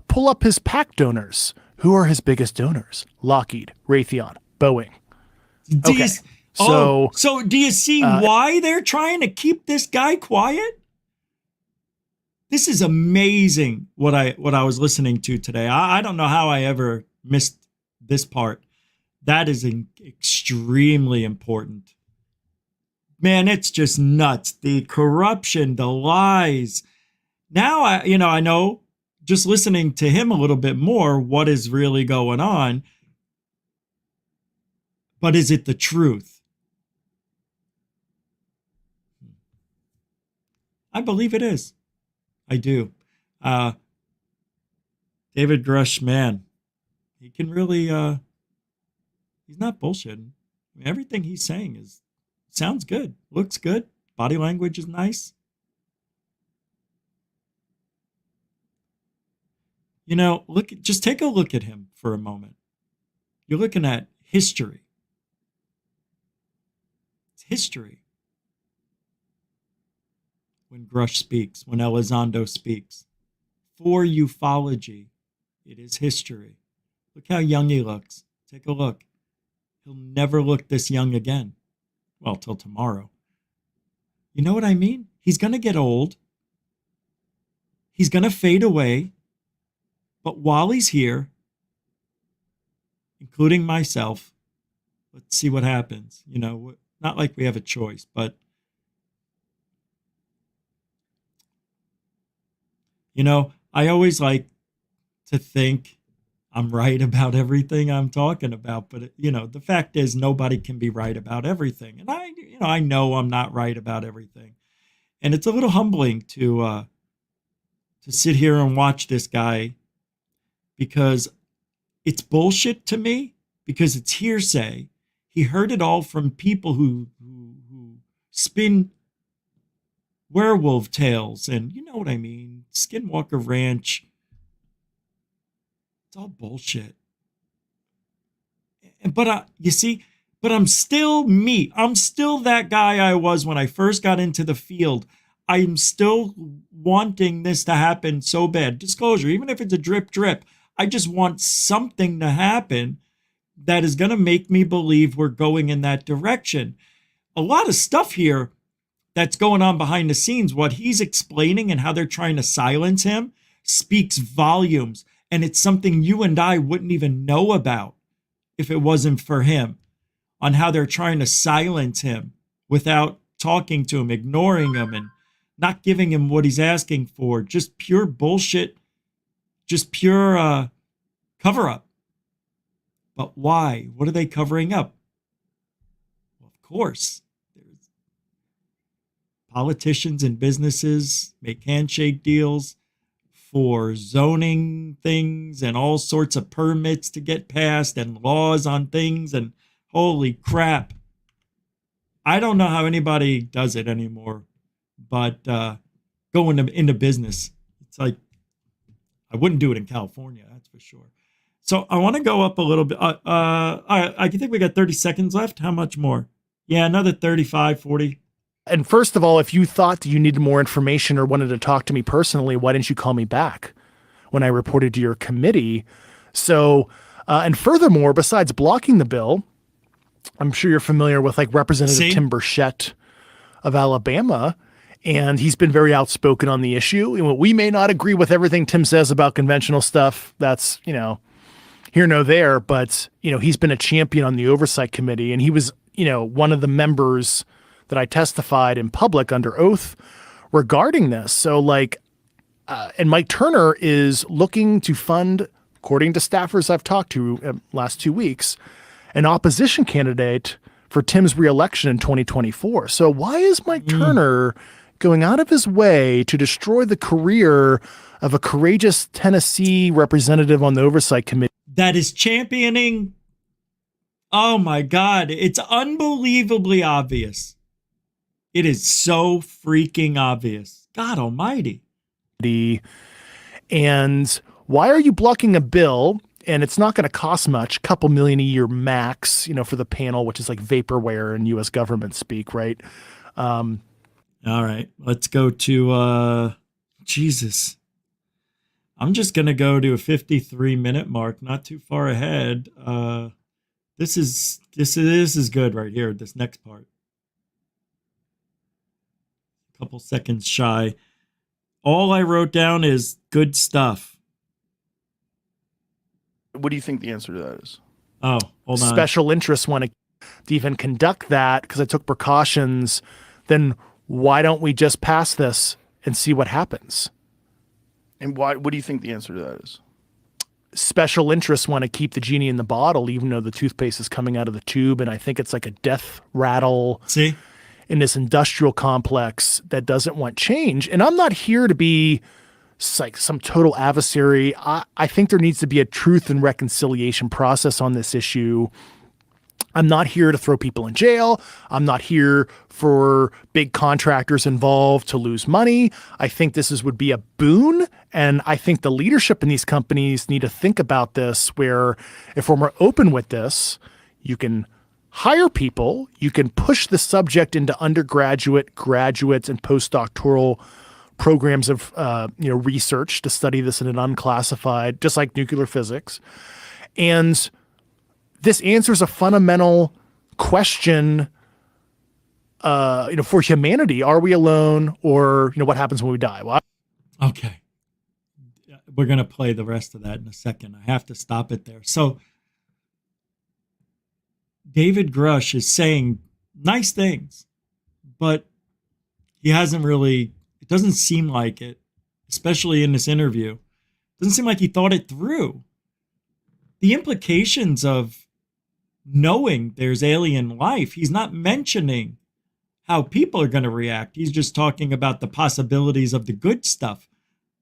pull up his PAC donors. Who are his biggest donors? Lockheed, Raytheon, Boeing. So do you see why they're trying to keep this guy quiet? This is amazing what I was listening to today. I don't know how I ever missed this part. That is extremely important. Man, it's just nuts. The corruption, the lies. Now, I know just listening to him a little bit more, what is really going on. But is it the truth? I believe it is. I do. David Grush, man, he can really, he's not bullshitting. I mean, everything he's saying sounds good, looks good. Body language is nice. You know, just take a look at him for a moment. You're looking at history. It's history. When Grush speaks, when Elizondo speaks. For ufology, it is history. Look how young he looks. Take a look. He'll never look this young again. Well, till tomorrow. You know what I mean? He's going to get old. He's going to fade away. But while he's here, including myself, let's see what happens. You know, not like we have a choice, but, you know, I always like to think I'm right about everything I'm talking about. But, you know, the fact is nobody can be right about everything. And I know I'm not right about everything. And it's a little humbling to sit here and watch this guy, because it's bullshit to me, because it's hearsay. He heard it all from people who spin werewolf tales, and you know what I mean, Skinwalker Ranch. It's all bullshit. But you see, but I'm still me. I'm still that guy I was when I first got into the field. I'm still wanting this to happen so bad. Disclosure, even if it's a drip, I just want something to happen that is going to make me believe we're going in that direction. A lot of stuff here that's going on behind the scenes, what he's explaining and how they're trying to silence him, speaks volumes. And it's something you and I wouldn't even know about if it wasn't for him, on how they're trying to silence him without talking to him, ignoring him, and not giving him what he's asking for. Just pure bullshit. Just pure cover-up. But why? What are they covering up? Well, of course, there's politicians and businesses make handshake deals for zoning things and all sorts of permits to get passed and laws on things. And holy crap, I don't know how anybody does it anymore, but going into business, it's like, I wouldn't do it in California, that's for sure. So I want to go up a little bit. I think we got 30 seconds left. How much more? Yeah, another 35, 40. And first of all, if you thought that you needed more information or wanted to talk to me personally, why didn't you call me back when I reported to your committee? So, and furthermore, besides blocking the bill, I'm sure you're familiar with like Representative Tim Burchett of Alabama. And he's been very outspoken on the issue. And we may not agree with everything Tim says about conventional stuff. That's, you know, here, no, there. But, you know, he's been a champion on the Oversight Committee. And he was, you know, one of the members that I testified in public under oath regarding this. So like, and Mike Turner is looking to fund, according to staffers I've talked to last 2 weeks, an opposition candidate for Tim's reelection in 2024. So why is Mike Turner going out of his way to destroy the career of a courageous Tennessee representative on the Oversight Committee that is championing? Oh my God, it's unbelievably obvious. It is so freaking obvious. God almighty. And why are you blocking a bill? And it's not going to cost much, couple million a year max, you know, for the panel, which is like vaporware in U.S. government speak, right? All right, let's go to Jesus. I'm just going to go to a 53-minute mark, not too far ahead. This is good right here, this next part. A couple seconds shy. All I wrote down is good stuff. What do you think the answer to that is? Oh, hold on. Special interests want to even conduct that because I took precautions. Then why don't we just pass this and see what happens? And what do you think the answer to that is? Special interests want to keep the genie in the bottle, even though the toothpaste is coming out of the tube. And I think it's like a death rattle in this industrial complex that doesn't want change. And I'm not here to be like some total adversary. I think there needs to be a truth and reconciliation process on this issue. I'm not here to throw people in jail. I'm not here for big contractors involved to lose money. I think this would be a boon And I think the leadership in these companies need to think about this, where if we're more open with this, you can hire people, you can push the subject into undergraduate, graduate, and postdoctoral programs of research to study this in an unclassified, just like nuclear physics. And this answers a fundamental question for humanity. Are we alone, or what happens when we die? Well, okay. We're going to play the rest of that in a second. I have to stop it there. So David Grush is saying nice things, but he hasn't really, it doesn't seem like it, especially in this interview. It doesn't seem like he thought it through. The implications of knowing there's alien life, he's not mentioning how people are going to react. He's just talking about the possibilities of the good stuff,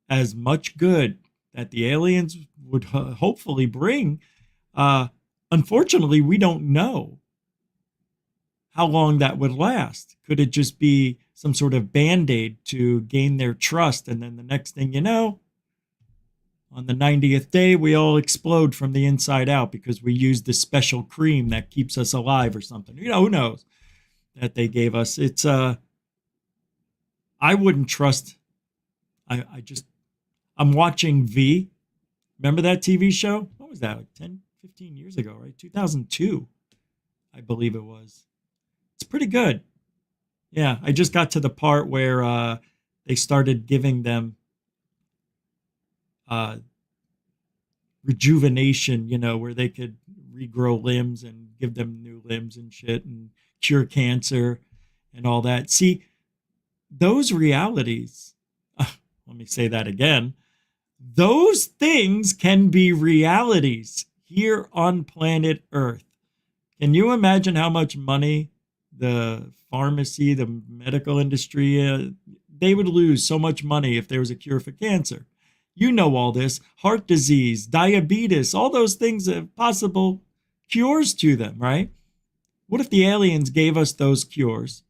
as much good that the aliens would hopefully bring. Unfortunately, we don't know how long that would last. Could it just be some sort of Band-Aid to gain their trust? And then the next thing you know, on the 90th day, we all explode from the inside out because we used this special cream that keeps us alive or something. Who knows that they gave us. It's, I wouldn't trust. I'm watching V. Remember that TV show? What was that? Like 10, 15 years ago, right? 2002, I believe it was. It's pretty good. Yeah, I just got to the part where they started giving them rejuvenation, where they could regrow limbs and give them new limbs and shit and cure cancer and all that. See, those realities, let me say that again, those things can be realities here on planet Earth. Can you imagine how much money the pharmacy, the medical industry, they would lose so much money if there was a cure for cancer? You know all this, heart disease, diabetes, all those things have possible cures to them, right? What if the aliens gave us those cures?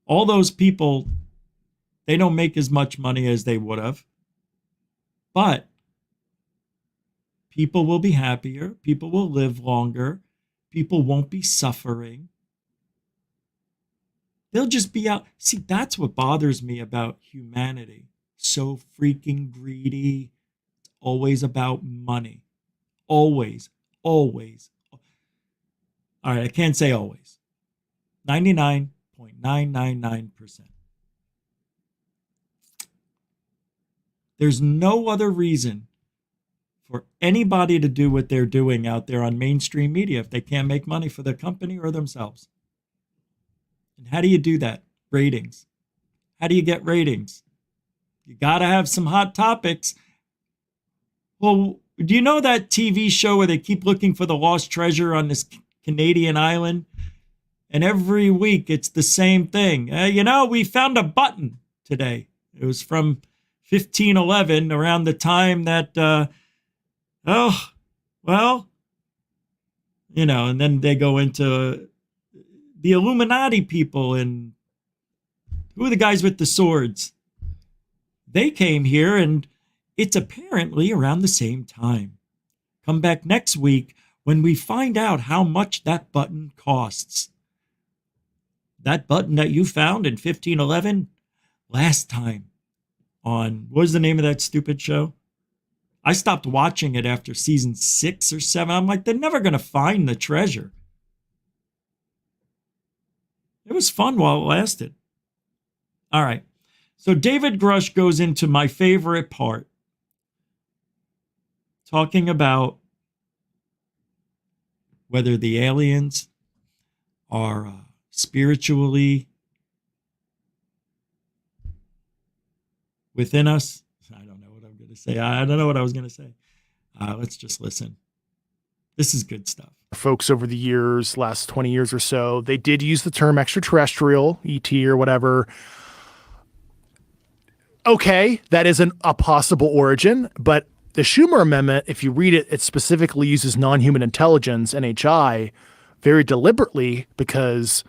All those people, they don't make as much money as they would have, but people will be happier, people will live longer, people won't be suffering. They'll just be out. See, that's what bothers me about humanity. So freaking greedy. It's always about money. Always, always. All right, I can't say always. 99.999%. There's no other reason for anybody to do what they're doing out there on mainstream media if they can't make money for their company or themselves. And how do you do that? Ratings. How do you get ratings? You got to have some hot topics. Well, do you know that TV show where they keep looking for the lost treasure on this Canadian island? And every week it's the same thing. We found a button today. It was from 1511, around the time that, and then they go into the Illuminati people, and who are the guys with the swords? They came here, and it's apparently around the same time. Come back next week when we find out how much that button costs. That button that you found in 1511, last time on, what was the name of that stupid show? I stopped watching it after season 6 or 7. I'm like, they're never going to find the treasure. It was fun while it lasted. All right. So David Grush goes into my favorite part, talking about whether the aliens are spiritually within us. I don't know what I'm going to say. I don't know what I was going to say. Let's just listen. This is good stuff. Folks over the years, last 20 years or so, they did use the term extraterrestrial, ET or whatever. Okay, that isn't a possible origin, but the Schumer Amendment, if you read it, it specifically uses non-human intelligence, NHI, very deliberately, because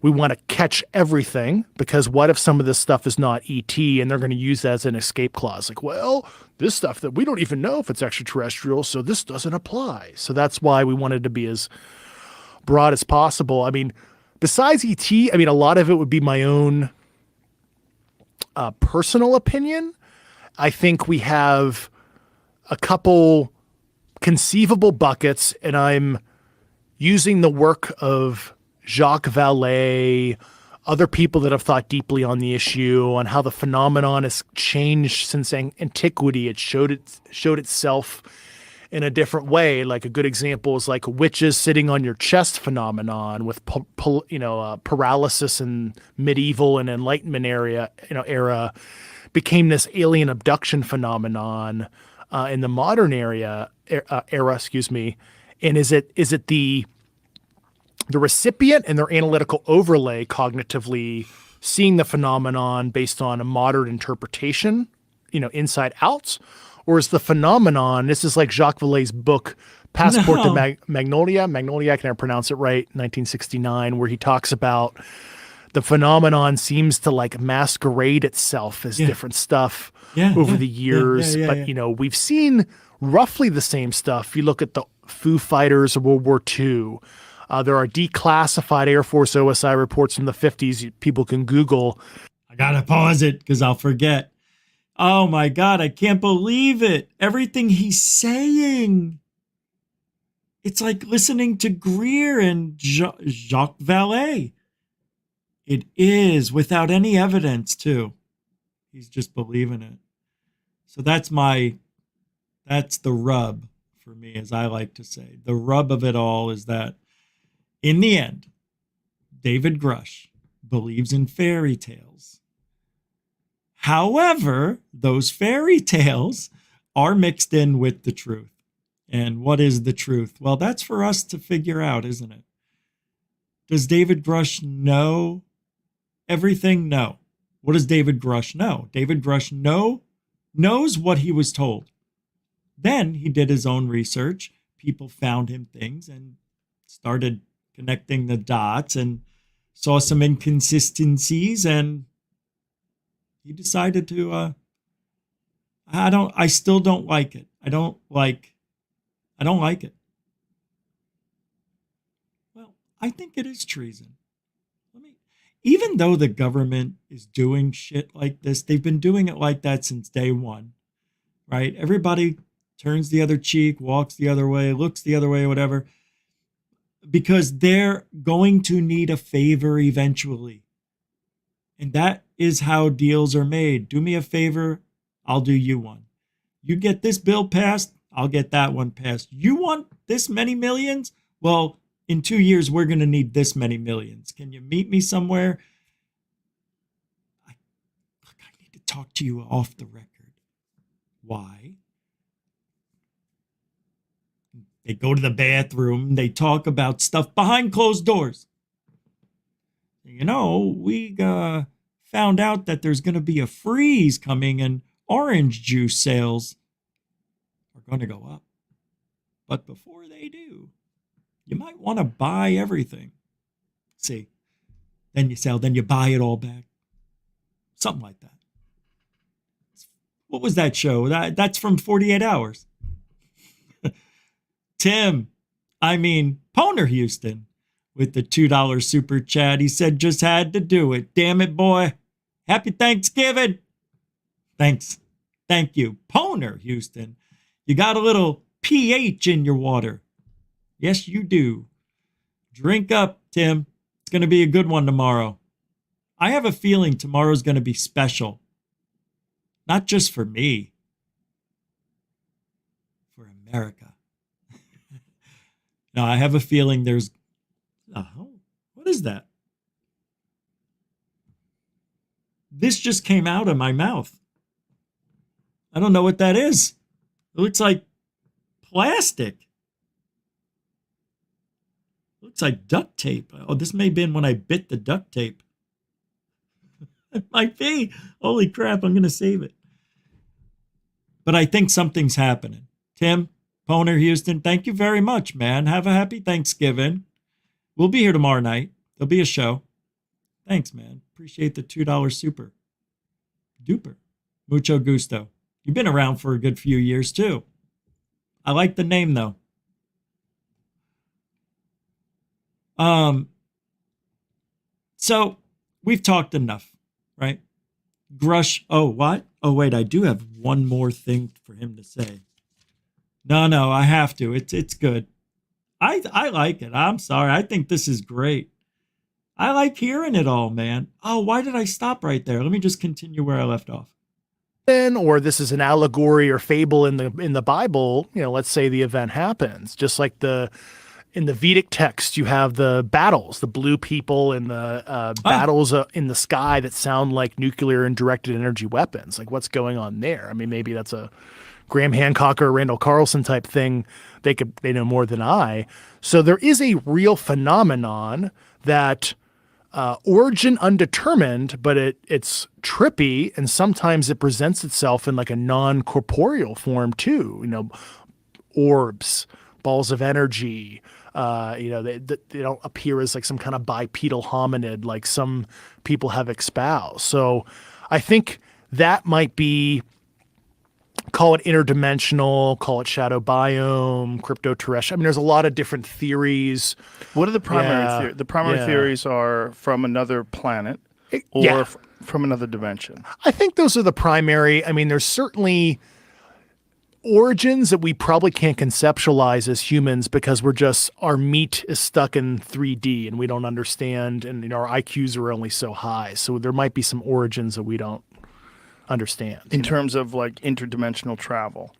we want to catch everything, because what if some of this stuff is not ET and they're going to use that as an escape clause? Like, well, this stuff that we don't even know if it's extraterrestrial, so this doesn't apply. So that's why we wanted to be as broad as possible. I mean, besides ET, I mean, a lot of it would be my own personal opinion. I think we have a couple conceivable buckets, and I'm using the work of Jacques Vallée, other people that have thought deeply on the issue, on how the phenomenon has changed since antiquity. It showed itself in a different way. Like a good example is like witches sitting on your chest phenomenon with paralysis in medieval and Enlightenment era became this alien abduction phenomenon in the modern era. And is it the recipient and their analytical overlay cognitively seeing the phenomenon based on a modern interpretation, inside out? Or is the phenomenon, this is like Jacques Vallée's book, Passport to Magnolia, I can never pronounce it right, 1969, where he talks about the phenomenon seems to like masquerade itself as different stuff over the years. But, we've seen roughly the same stuff. You look at the Foo Fighters of World War II. There are declassified Air Force OSI reports from the 50s. People can Google. I got to pause it because I'll forget. Oh my God, I can't believe it. Everything he's saying. It's like listening to Greer and Jacques Vallée. It is, without any evidence, too. He's just believing it. So that's the rub for me, as I like to say. The rub of it all is that in the end, David Grush believes in fairy tales. However, those fairy tales are mixed in with the truth. And what is the truth? Well, that's for us to figure out, isn't it? Does David Grush know everything? No. What does David Grush know? David Grush knows what he was told. Then he did his own research. People found him things and started connecting the dots and saw some inconsistencies, and he decided to I still don't like it. I don't like it. Well, I think it is treason. Even though the government is doing shit like this, they've been doing it like that since day one, right? Everybody turns the other cheek, walks the other way, looks the other way, whatever, because they're going to need a favor eventually. And that is how deals are made. Do me a favor, I'll do you one. You get this bill passed, I'll get that one passed. You want this many millions? Well, in 2 years, we're going to need this many millions. Can you meet me somewhere? I need to talk to you off the record. Why? They go to the bathroom. They talk about stuff behind closed doors. We found out that there's going to be a freeze coming and orange juice sales are going to go up. But before they do, you might want to buy everything. See, then you sell, then you buy it all back. Something like that. What was that show? That's from 48 Hours. Poner Houston with the $2 super chat. He said, just had to do it. Damn it, boy. Happy Thanksgiving. Thanks. Thank you. Poner Houston. You got a little pH in your water. Yes, you do. Drink up, Tim. It's going to be a good one tomorrow. I have a feeling tomorrow's going to be special. Not just for me. For America. No, I have a feeling there's... what is that? This just came out of my mouth. I don't know what that is. It looks like plastic. Looks like duct tape. Oh, this may have been when I bit the duct tape. It might be. Holy crap, I'm going to save it. But I think something's happening. Tim, Poner Houston, thank you very much, man. Have a happy Thanksgiving. We'll be here tomorrow night. There'll be a show. Thanks, man. Appreciate the $2 super duper. Mucho gusto. You've been around for a good few years too. I like the name though. So we've talked enough, right? Grush. Oh, what? Oh, wait, I do have one more thing for him to say. No, I have to. It's good. I like it. I'm sorry. I think this is great. I like hearing it all, man. Oh, why did I stop right there? Let me just continue where I left off. Or this is an allegory or fable in the Bible. Let's say the event happens, just like in the Vedic text, you have the battles, the blue people and the battles in the sky that sound like nuclear and directed energy weapons. Like, what's going on there? I mean, maybe that's a Graham Hancock or Randall Carlson type thing. They know more than I. So there is a real phenomenon that origin undetermined, but it's trippy, and sometimes it presents itself in like a non-corporeal form too. Orbs, balls of energy. They don't appear as like some kind of bipedal hominid like some people have espoused. So I think that might be, call it interdimensional, call it shadow biome, crypto-terrestrial. I mean, there's a lot of different theories. What are the primary theories? The primary theories are from another planet or from another dimension. I think those are the primary. I mean, there's certainly origins that we probably can't conceptualize as humans because our meat is stuck in 3D and we don't understand, and our IQs are only so high. So there might be some origins that we don't understand. In terms of like interdimensional travel.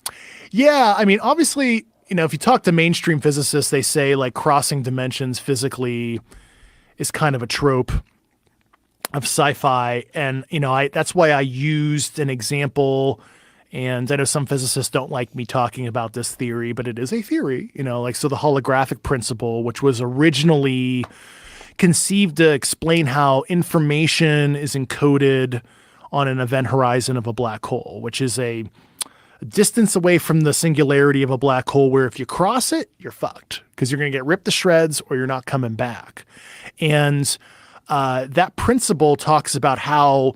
Yeah. I mean, obviously, if you talk to mainstream physicists, they say like crossing dimensions physically is kind of a trope of sci-fi. And, that's why I used an example. And I know some physicists don't like me talking about this theory, but it is a theory, so the holographic principle, which was originally conceived to explain how information is encoded on an event horizon of a black hole, which is a distance away from the singularity of a black hole where if you cross it, you're fucked because you're going to get ripped to shreds or you're not coming back. And that principle talks about how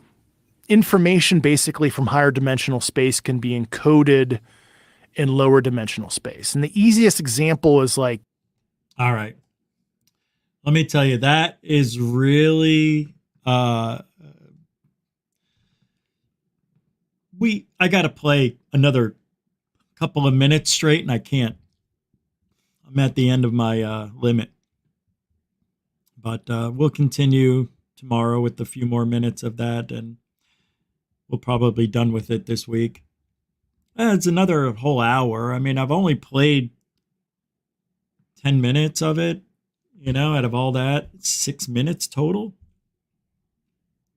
information basically from higher dimensional space can be encoded in lower dimensional space. And the easiest example is like... All right. Let me tell you, that is really... I got to play another couple of minutes straight, and I can't. I'm at the end of my limit. But we'll continue tomorrow with a few more minutes of that, and we'll probably be done with it this week. It's another whole hour. I mean, I've only played 10 minutes of it, out of all that. 6 minutes total.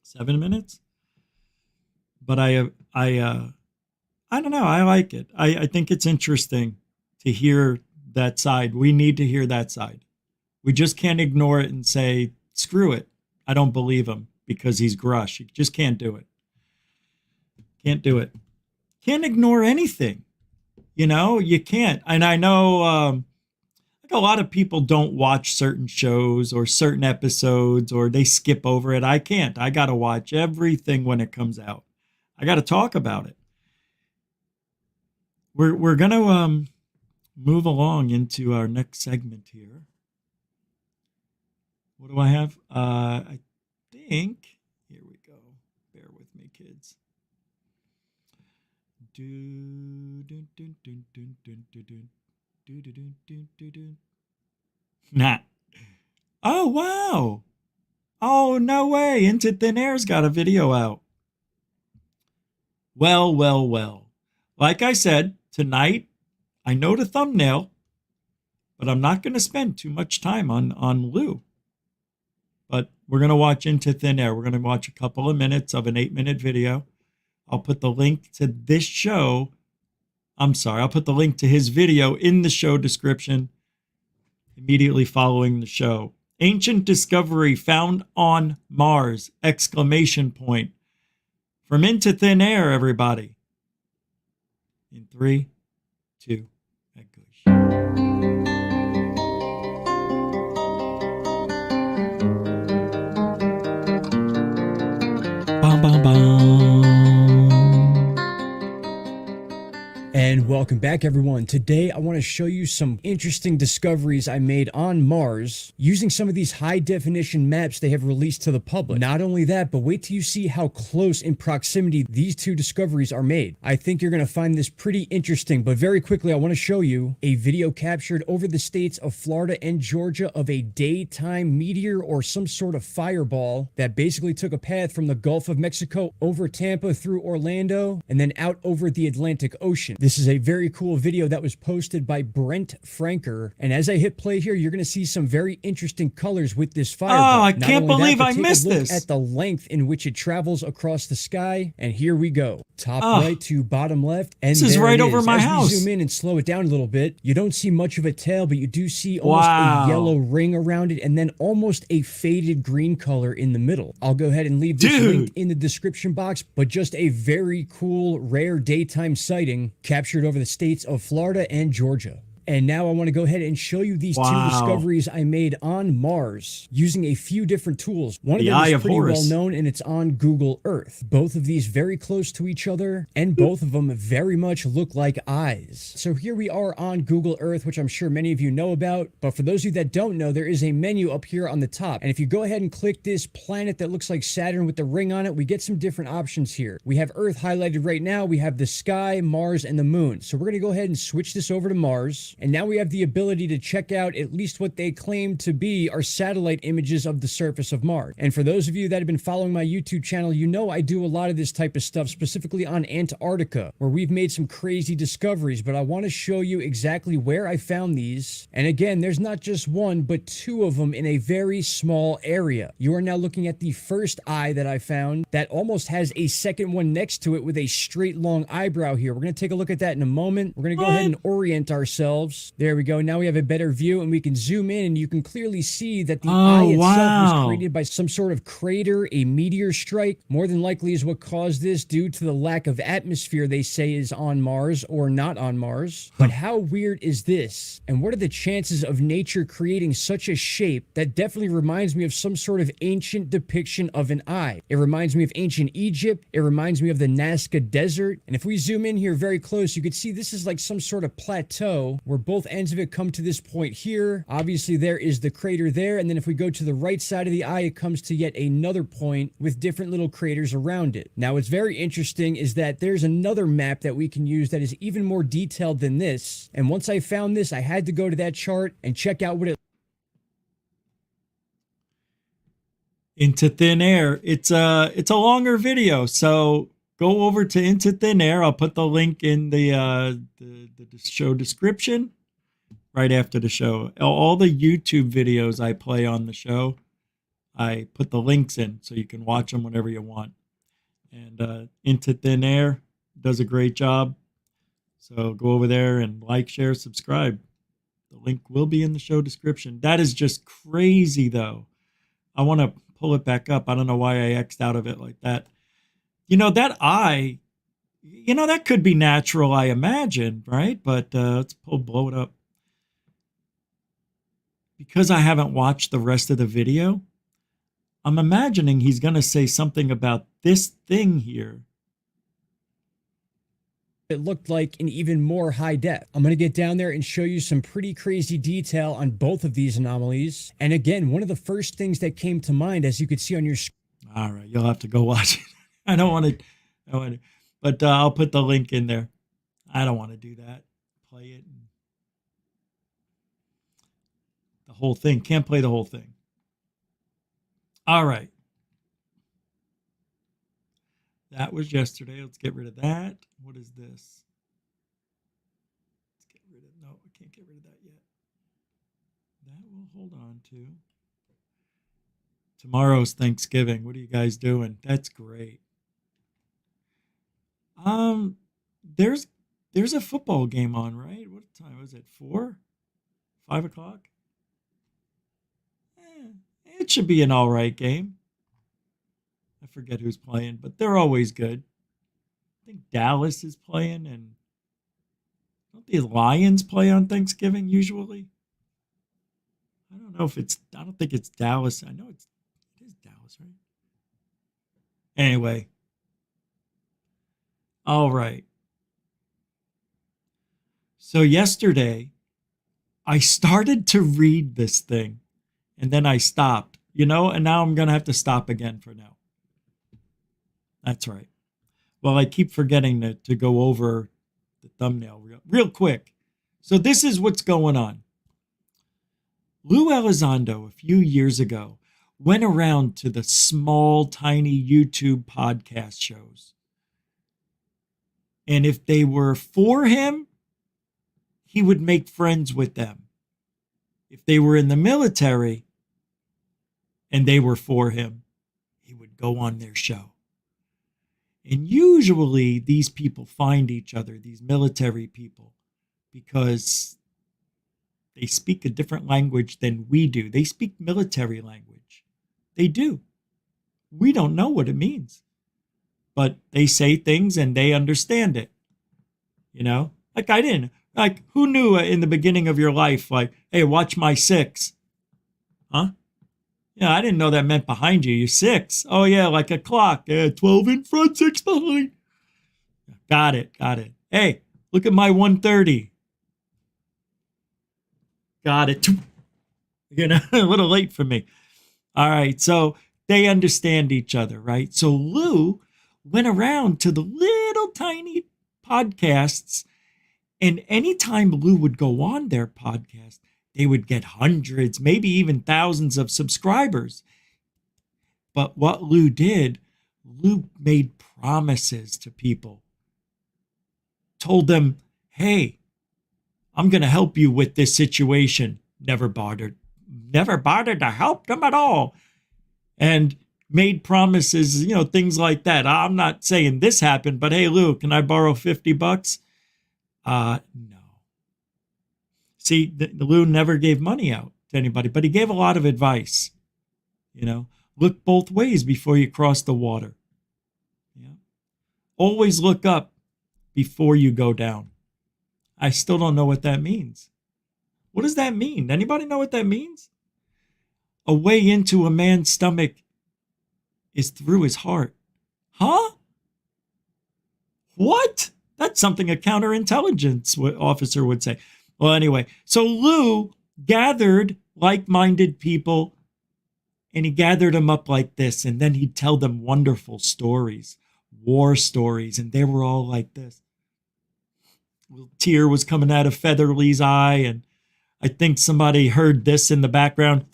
7 minutes. But I don't know. I like it. I think it's interesting to hear that side. We need to hear that side. We just can't ignore it and say, screw it. I don't believe him because he's Grush. You just can't do it. Can't do it. Can't ignore anything. You can't. And I know like a lot of people don't watch certain shows or certain episodes or they skip over it. I can't. I got to watch everything when it comes out. I got to talk about it. We're going to move along into our next segment here. What do I have? I think, here we go. Bear with me, kids. Nah. Oh, wow. Oh, no way. Into Thin Air's got a video out. Well. Like I said, tonight, I know the thumbnail, but I'm not going to spend too much time on Lue. But we're going to watch Into Thin Air. We're going to watch a couple of minutes of an 8-minute video. I'll put the link to this show. I'll put the link to his video in the show description immediately following the show. Ancient discovery found on Mars! ! From Into Thin Air, everybody. In 3, 2, and go. And welcome back, everyone. Today I want to show you some interesting discoveries I made on Mars using some of these high definition maps they have released to the public. Not only that, but wait till you see how close in proximity these two discoveries are made. I think you're going to find this pretty interesting, but very quickly I want to show you a video captured over the states of Florida and Georgia of a daytime meteor or some sort of fireball that basically took a path from the Gulf of Mexico over Tampa through Orlando and then out over the Atlantic Ocean. This is a very cool video that was posted by Brent Franker, and as I hit play here, you're going to see some very interesting colors with this fireball. Oh, I can't believe I missed this. At the length in which it travels across the sky, and here we go. Top right to bottom left, and this is right over my As house. we zoom in and slow it down a little bit, you don't see much of a tail, but you do see almost a yellow ring around it, and then almost a faded green color in the middle. I'll go ahead and leave this linked in the description box, but just a very cool, rare daytime sighting captured over the states of Florida and Georgia. And now I want to go ahead and show you these two discoveries I made on Mars using a few different tools. One of them is pretty well known, and it's on Google Earth. Both of these very close to each other, and both of them very much look like eyes. So here we are on Google Earth, which I'm sure many of you know about. But for those of you that don't know, there is a menu up here on the top. And if you go ahead and click this planet that looks like Saturn with the ring on it, we get some different options here. We have Earth highlighted right now. We have the sky, Mars, and the moon. So we're going to go ahead and switch this over to Mars. And now we have the ability to check out at least what they claim to be are satellite images of the surface of Mars. And for those of you that have been following my YouTube channel, you know I do a lot of this type of stuff, specifically on Antarctica, where we've made some crazy discoveries, but I want to show you exactly where I found these. And again, there's not just one, but two of them in a very small area. You are now looking at the first eye that I found that almost has a second one next to it with a straight long eyebrow here. We're going to take a look at that in a moment. We're going to go ahead and orient ourselves. There we go. Now we have a better view, and we can zoom in, and you can clearly see that the eye itself was created by some sort of crater, a meteor strike. More than likely is what caused this due to the lack of atmosphere they say is on Mars or not on Mars. But how weird is this? And what are the chances of nature creating such a shape that definitely reminds me of some sort of ancient depiction of an eye? It reminds me of ancient Egypt. It reminds me of the Nazca Desert. And if we zoom in here very close, you can see this is like some sort of plateau where both ends of it come to this point here. Obviously there is the crater there, and then if we go to the right side of the eye, it comes to yet another point with different little craters around it. Now what's very interesting is that there's another map that we can use that is even more detailed than this, and once I found this, I had to go to that chart and check out what it Into Thin Air. It's a longer video, so go over to Into Thin Air. I'll put the link in the show description right after the show. All the YouTube videos I play on the show, I put the links in so you can watch them whenever you want. And Into Thin Air does a great job. So go over there and like, share, subscribe. The link will be in the show description. That is just crazy, though. I want to pull it back up. I don't know why I X'd out of it like that. You know, that eye, you know, that could be natural, I imagine, right? But let's blow it up. Because I haven't watched the rest of the video, I'm imagining he's going to say something about this thing here. It looked like in even more high def. I'm going to get down there and show you some pretty crazy detail on both of these anomalies. And again, one of the first things that came to mind, as you could see on your screen. All right, you'll have to go watch it. I don't want to, but I'll put the link in there. I don't want to do that. Play it. The whole thing. Can't play the whole thing. All right. That was yesterday. Let's get rid of that. What is this? Let's get rid of, no, I can't get rid of that yet. That we'll hold on to. Tomorrow's Thanksgiving. What are you guys doing? That's great. There's a football game on, right? What time was it? 4? 5 o'clock? It should be an all right game. I forget who's playing, but they're always good. I think Dallas is playing, and don't the Lions play on Thanksgiving usually? I don't know if it's, I don't think it's Dallas. I know it is Dallas, right? Anyway. All right. So yesterday, I started to read this thing, and then I stopped, and now I'm going to have to stop again for now. That's right. Well, I keep forgetting to go over the thumbnail real quick. So this is what's going on. Lue Elizondo, a few years ago, went around to the small, tiny YouTube podcast shows. And if they were for him, he would make friends with them. If they were in the military and they were for him, he would go on their show. And usually these people find each other, these military people, because they speak a different language than we do. They speak military language. They do. We don't know what it means. But they say things and they understand it. Like I didn't. Like, who knew in the beginning of your life, like, hey, watch my 6? Huh? Yeah, I didn't know that meant behind you. You're 6. Oh, yeah, like a clock. 12 in front, 6 behind. Got it. Hey, look at my 130. Got it. A little late for me. All right, so they understand each other, right? So Lue went around to the little tiny podcasts, and anytime Lue would go on their podcast, they would get hundreds, maybe even thousands of subscribers. But what Lue did, Lue made promises to people. Told them, hey, I'm going to help you with this situation. Never bothered to help them at all. And made promises, things like that. I'm not saying this happened, but hey, Lue, can I borrow $50? No. See, Lue never gave money out to anybody, but he gave a lot of advice. Look both ways before you cross the water. Always look up before you go down. I still don't know what that means. What does that mean? Anybody know what that means? A way into a man's stomach is through his heart. Huh? What? That's something a counterintelligence officer would say. Well, anyway, so Lue gathered like-minded people, and he gathered them up like this, and then he'd tell them wonderful stories, war stories, and they were all like this. A little tear was coming out of Featherly's eye, and I think somebody heard this in the background.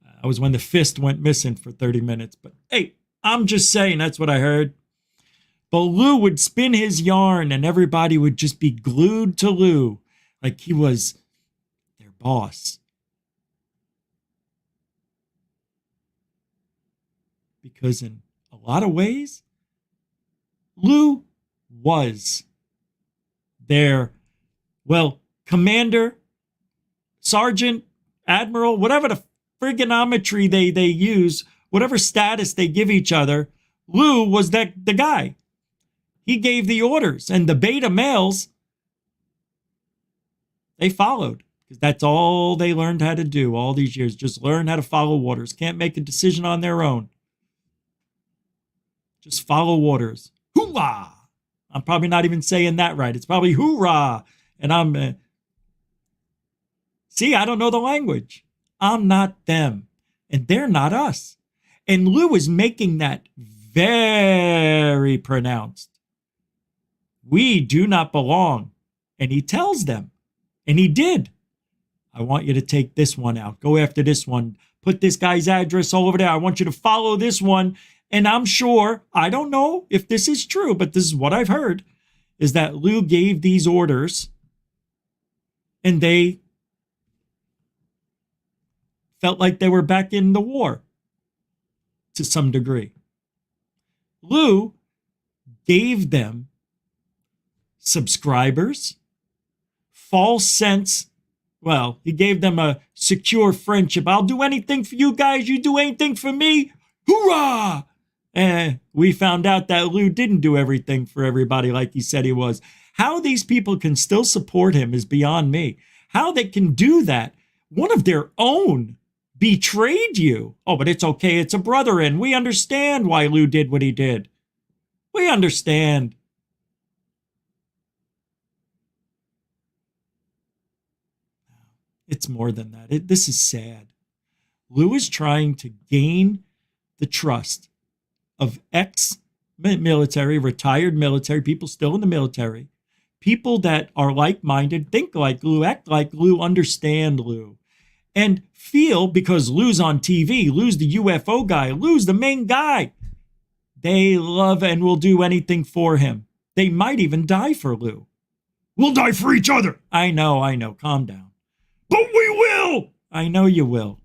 That was when the fist went missing for 30 minutes. But hey, I'm just saying that's what I heard. But Lue would spin his yarn and everybody would just be glued to Lue like he was their boss. Because in a lot of ways, Lue was their, commander, sergeant, admiral, whatever the frigonometry they use, whatever status they give each other, Lue was the guy. He gave the orders, and the beta males, they followed, because that's all they learned how to do all these years, just learn how to follow orders. Can't make a decision on their own. Just follow orders. Hoorah! I'm probably not even saying that right. It's probably hoorah. And I'm, see, I don't know the language. I'm not them, and they're not us. And Lue is making that very pronounced. We do not belong. And he tells them, and he did. I want you to take this one out. Go after this one. Put this guy's address all over there. I want you to follow this one. And I'm sure, I don't know if this is true, but this is what I've heard, is that Lue gave these orders and they felt like they were back in the war to some degree. Lue gave them subscribers, false sense. Well, he gave them a secure friendship. I'll do anything for you guys. You do anything for me. Hoorah! And we found out that Lue didn't do everything for everybody like he said he was. How these people can still support him is beyond me. How they can do that. One of their own betrayed you. Oh, but it's okay. It's a brother, and we understand why Lue did what he did. We understand. It's more than that. This is sad. Lue is trying to gain the trust of ex-military, retired military, people still in the military, people that are like-minded, think like Lue, act like Lue, understand Lue, and feel, because Lue's on TV, Lue's the UFO guy, Lue's the main guy, they love and will do anything for him. They might even die for Lue. We'll die for each other. I know. Calm down. But we will. I know you will.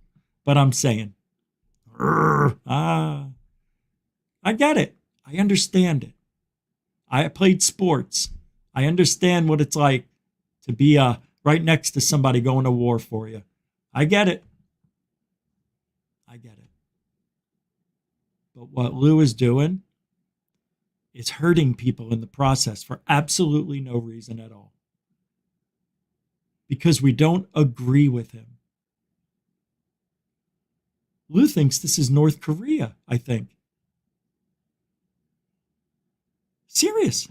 But I'm saying, I get it. I understand it. I played sports. I understand what it's like to be right next to somebody going to war for you. I get it. But what Lue is doing is hurting people in the process for absolutely no reason at all. Because we don't agree with him. Lue thinks this is North Korea, I think. Serious.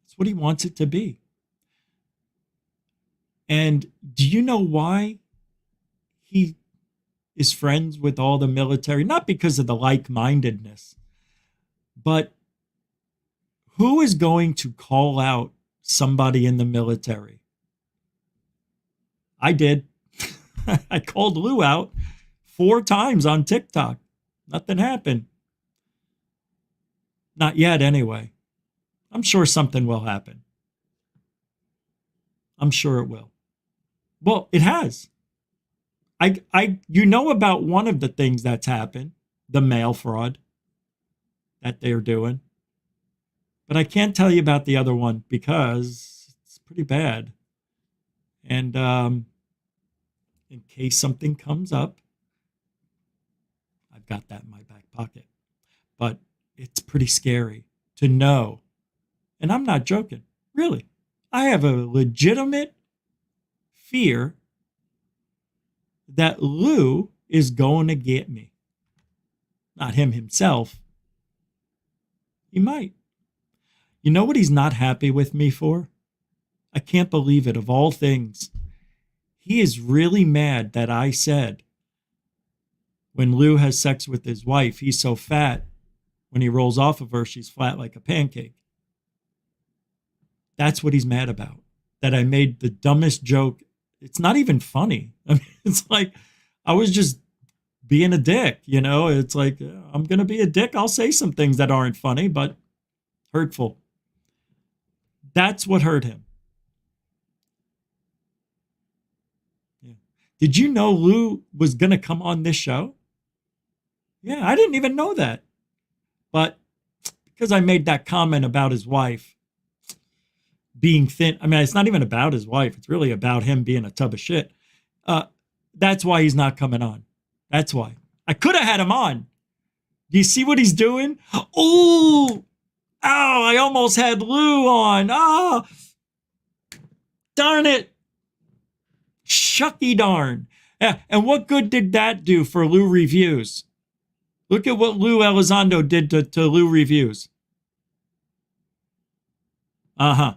That's what he wants it to be. And do you know why he is friends with all the military? Not because of the like-mindedness, but who is going to call out somebody in the military? I did. I called Lue out 4 times on TikTok. Nothing happened. Not yet, anyway. I'm sure something will happen. I'm sure it will. Well, it has. You know about one of the things that's happened, the mail fraud that they're doing. But I can't tell you about the other one because it's pretty bad. And in case something comes up, I've got that in my back pocket. But it's pretty scary to know. And I'm not joking. Really. I have a legitimate fear that Lue is going to get me. Not him himself. He might. You know what he's not happy with me for? I can't believe it, of all things. He is really mad that I said when Lue has sex with his wife, he's so fat, when he rolls off of her, she's flat like a pancake. That's what he's mad about. That I made the dumbest joke. It's not even funny. I mean, it's like, I was just being a dick, you know? It's like, I'm going to be a dick. I'll say some things that aren't funny, but hurtful. That's what hurt him. Yeah. Did you know Lue was going to come on this show? Yeah, I didn't even know that. But because I made that comment about his wife being thin. I mean, it's not even about his wife. It's really about him being a tub of shit. That's why he's not coming on. That's why. I could have had him on. Do you see what he's doing? Oh, I almost had Lue on. Oh, darn it. Shucky darn. Yeah, and what good did that do for Lue Reviews? Look at what Lue Elizondo did to Lue Reviews. Uh-huh.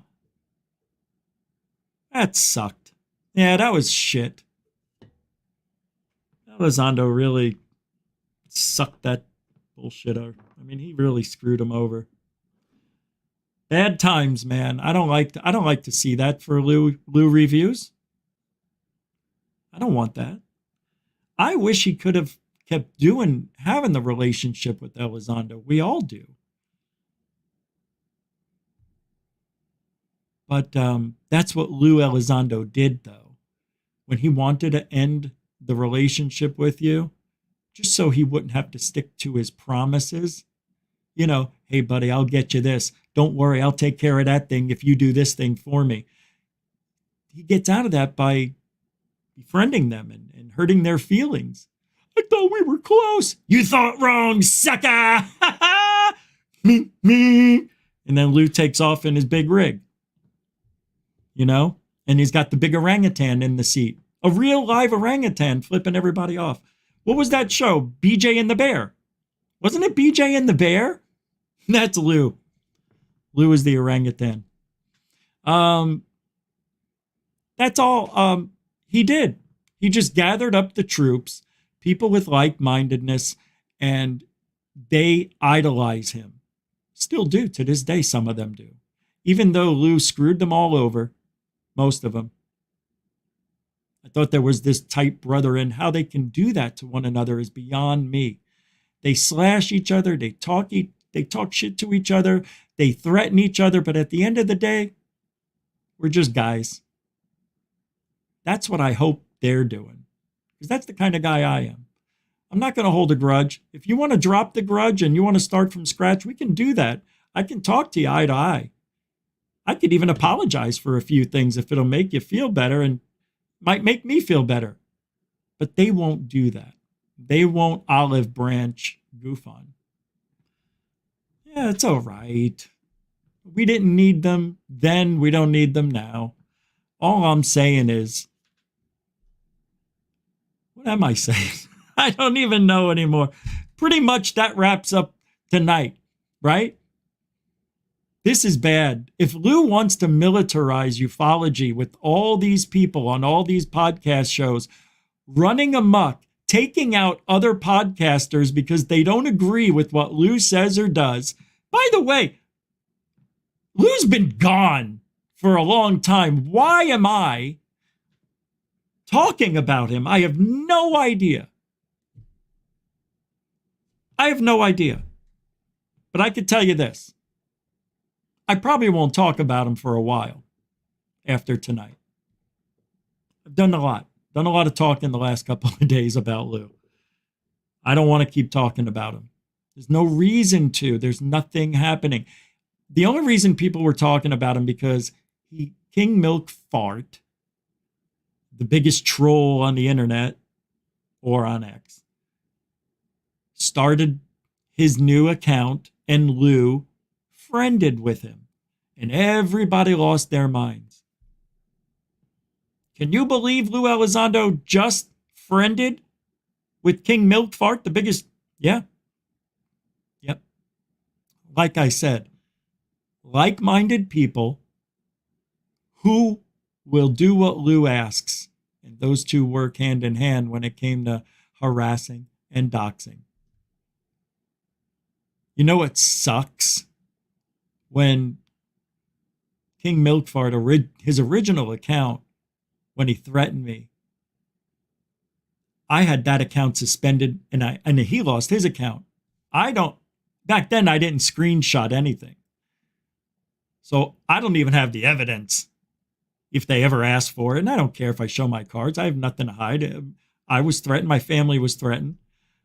That sucked. Yeah, that was shit. Elizondo really sucked that bullshit out. I mean, he really screwed him over. Bad times, man. I don't like to see that for Lue Reviews. I don't want that. I wish he could have kept having the relationship with Elizondo. We all do. But that's what Lue Elizondo did, though. When he wanted to end the relationship with you, just so he wouldn't have to stick to his promises. You know, hey, buddy, I'll get you this. Don't worry, I'll take care of that thing if you do this thing for me. He gets out of that by befriending them and hurting their feelings. I thought we were close. You thought wrong, sucker. me. And then Lue takes off in his big rig. You know? And he's got the big orangutan in the seat. A real live orangutan flipping everybody off. What was that show? BJ and the Bear. Wasn't it BJ and the Bear? That's Lue. Lue is the orangutan. That's all he did. He just gathered up the troops, people with like-mindedness, and they idolize him. Still do to this day, some of them do. Even though Lue screwed them all over, most of them. I thought there was this tight brother, and how they can do that to one another is beyond me. They slash each other, they talk shit to each other, they threaten each other, but at the end of the day, we're just guys. That's what I hope they're doing, because that's the kind of guy I am. I'm not going to hold a grudge. If you want to drop the grudge and you want to start from scratch, we can do that. I can talk to you eye to eye. I could even apologize for a few things if it'll make you feel better and might make me feel better. But they won't do that. They won't olive branch goof on. Yeah, it's all right. We didn't need them then. We don't need them now. All I'm saying is, what am I saying? I don't even know anymore. Pretty much that wraps up tonight, right? This is bad. If Lue wants to militarize ufology with all these people on all these podcast shows running amok, taking out other podcasters because they don't agree with what Lue says or does. By the way, Lue's been gone for a long time. Why am I talking about him? I have no idea. I have no idea. But I can tell you this. I probably won't talk about him for a while after tonight. I've done a lot of talking the last couple of days about Lue. I don't want to keep talking about him. There's no reason to. There's nothing happening. The only reason people were talking about him because King Milk Fart, the biggest troll on the internet or on X, started his new account and Lue friended with him. And everybody lost their minds. Can you believe Lue Elizondo just friended with King Milk Fart, the biggest? Yeah. Yep. Like I said, like-minded people who will do what Lue asks. And those two work hand in hand when it came to harassing and doxing. You know what sucks? When King Milk Fart, his original account, when he threatened me, I had that account suspended and he lost his account. Back then I didn't screenshot anything. So I don't even have the evidence if they ever ask for it. And I don't care if I show my cards. I have nothing to hide. I was threatened. My family was threatened.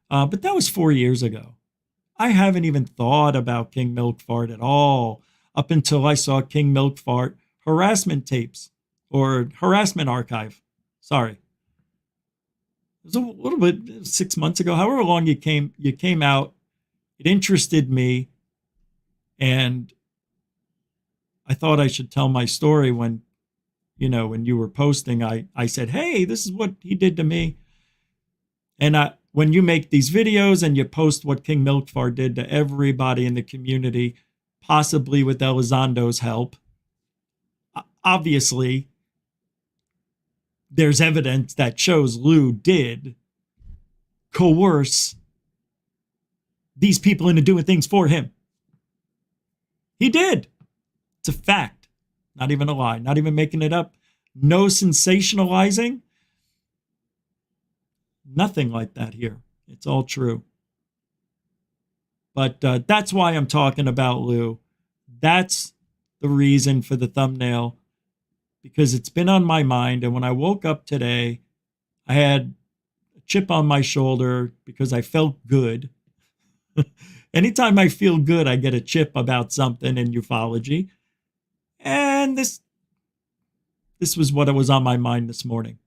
But that was 4 years ago. I haven't even thought about King Milk Fart at all up until I saw King Milk Fart harassment tapes or harassment archive. Sorry. It was a little bit 6 months ago, however long you came out. It interested me. And I thought I should tell my story when you were posting. I said, hey, this is what he did to me. And when you make these videos and you post what King Milk Fart did to everybody in the community, possibly with Elizondo's help, obviously there's evidence that shows Lue did coerce these people into doing things for him. He did. It's a fact. Not even a lie. Not even making it up. No sensationalizing. Nothing like that here. It's all true. But that's why I'm talking about Lue. That's the reason for the thumbnail. Because it's been on my mind. And when I woke up today, I had a chip on my shoulder because I felt good. Anytime I feel good, I get a chip about something in ufology. And this was what was on my mind this morning.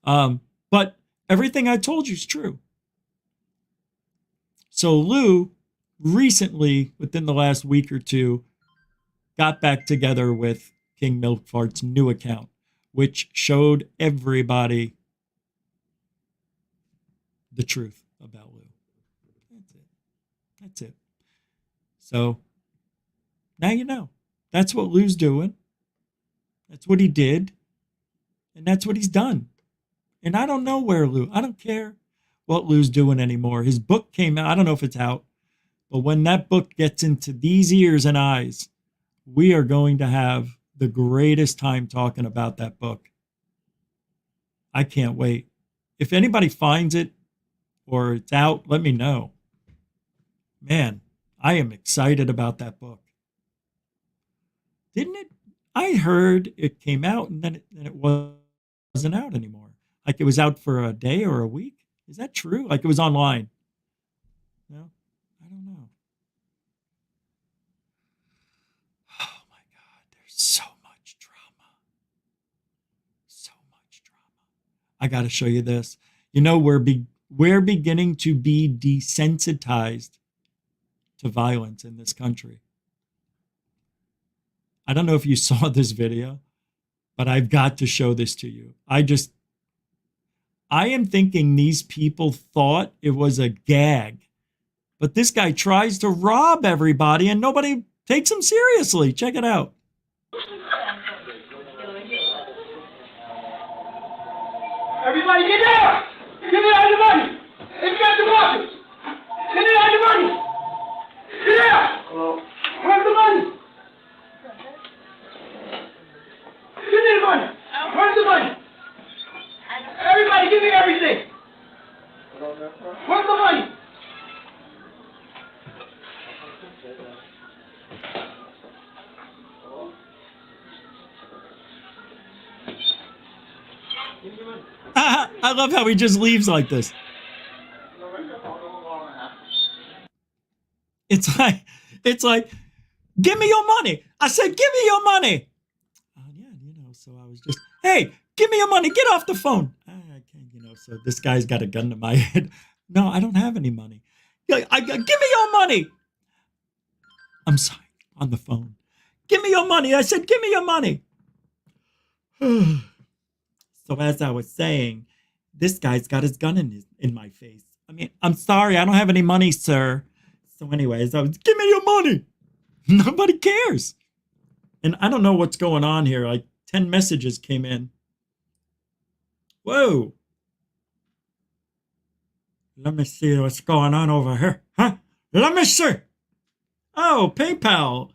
But everything I told you is true. So Lue recently, within the last week or two, got back together with King Milk Fart's new account, which showed everybody the truth about Lue. That's it. So now you know. That's what Lue's doing. That's what he did. And that's what he's done. And I don't know where Lue, I don't care what Lue's doing anymore. His book came out. I don't know if it's out. But when that book gets into these ears and eyes, we are going to have the greatest time talking about that book. I can't wait. If anybody finds it or it's out, let me know. Man, I am excited about that book. Didn't it? I heard it came out and then it wasn't out anymore. Like it was out for a day or a week. Is that true? Like it was online. No, I don't know. Oh my God, there's so much drama. So much drama. I got to show you this. You know, we're beginning to be desensitized to violence in this country. I don't know if you saw this video, but I've got to show this to you. I am thinking these people thought it was a gag, but this guy tries to rob everybody and nobody takes him seriously. Check it out. Everybody get down! Give me all the money! It's got the markers! Give me all the money! Get down! Where's the money? Give me the money! Where's the money? Everybody give me everything! Where's the money? I love how he just leaves like this. It's like, give me your money. I said, give me your money. Yeah, so I was just, hey, give me your money. Get off the phone. I can't, so this guy's got a gun to my head. No, I don't have any money. Give me your money. I'm sorry, on the phone. Give me your money. I said, give me your money. So as I was saying, this guy's got his gun in my face. I mean, I'm sorry, I don't have any money, sir. So anyways, I was, give me your money. Nobody cares. And I don't know what's going on here. Like 10 messages came in. Whoa. Let me see what's going on over here. Huh? Let me see. Oh, PayPal.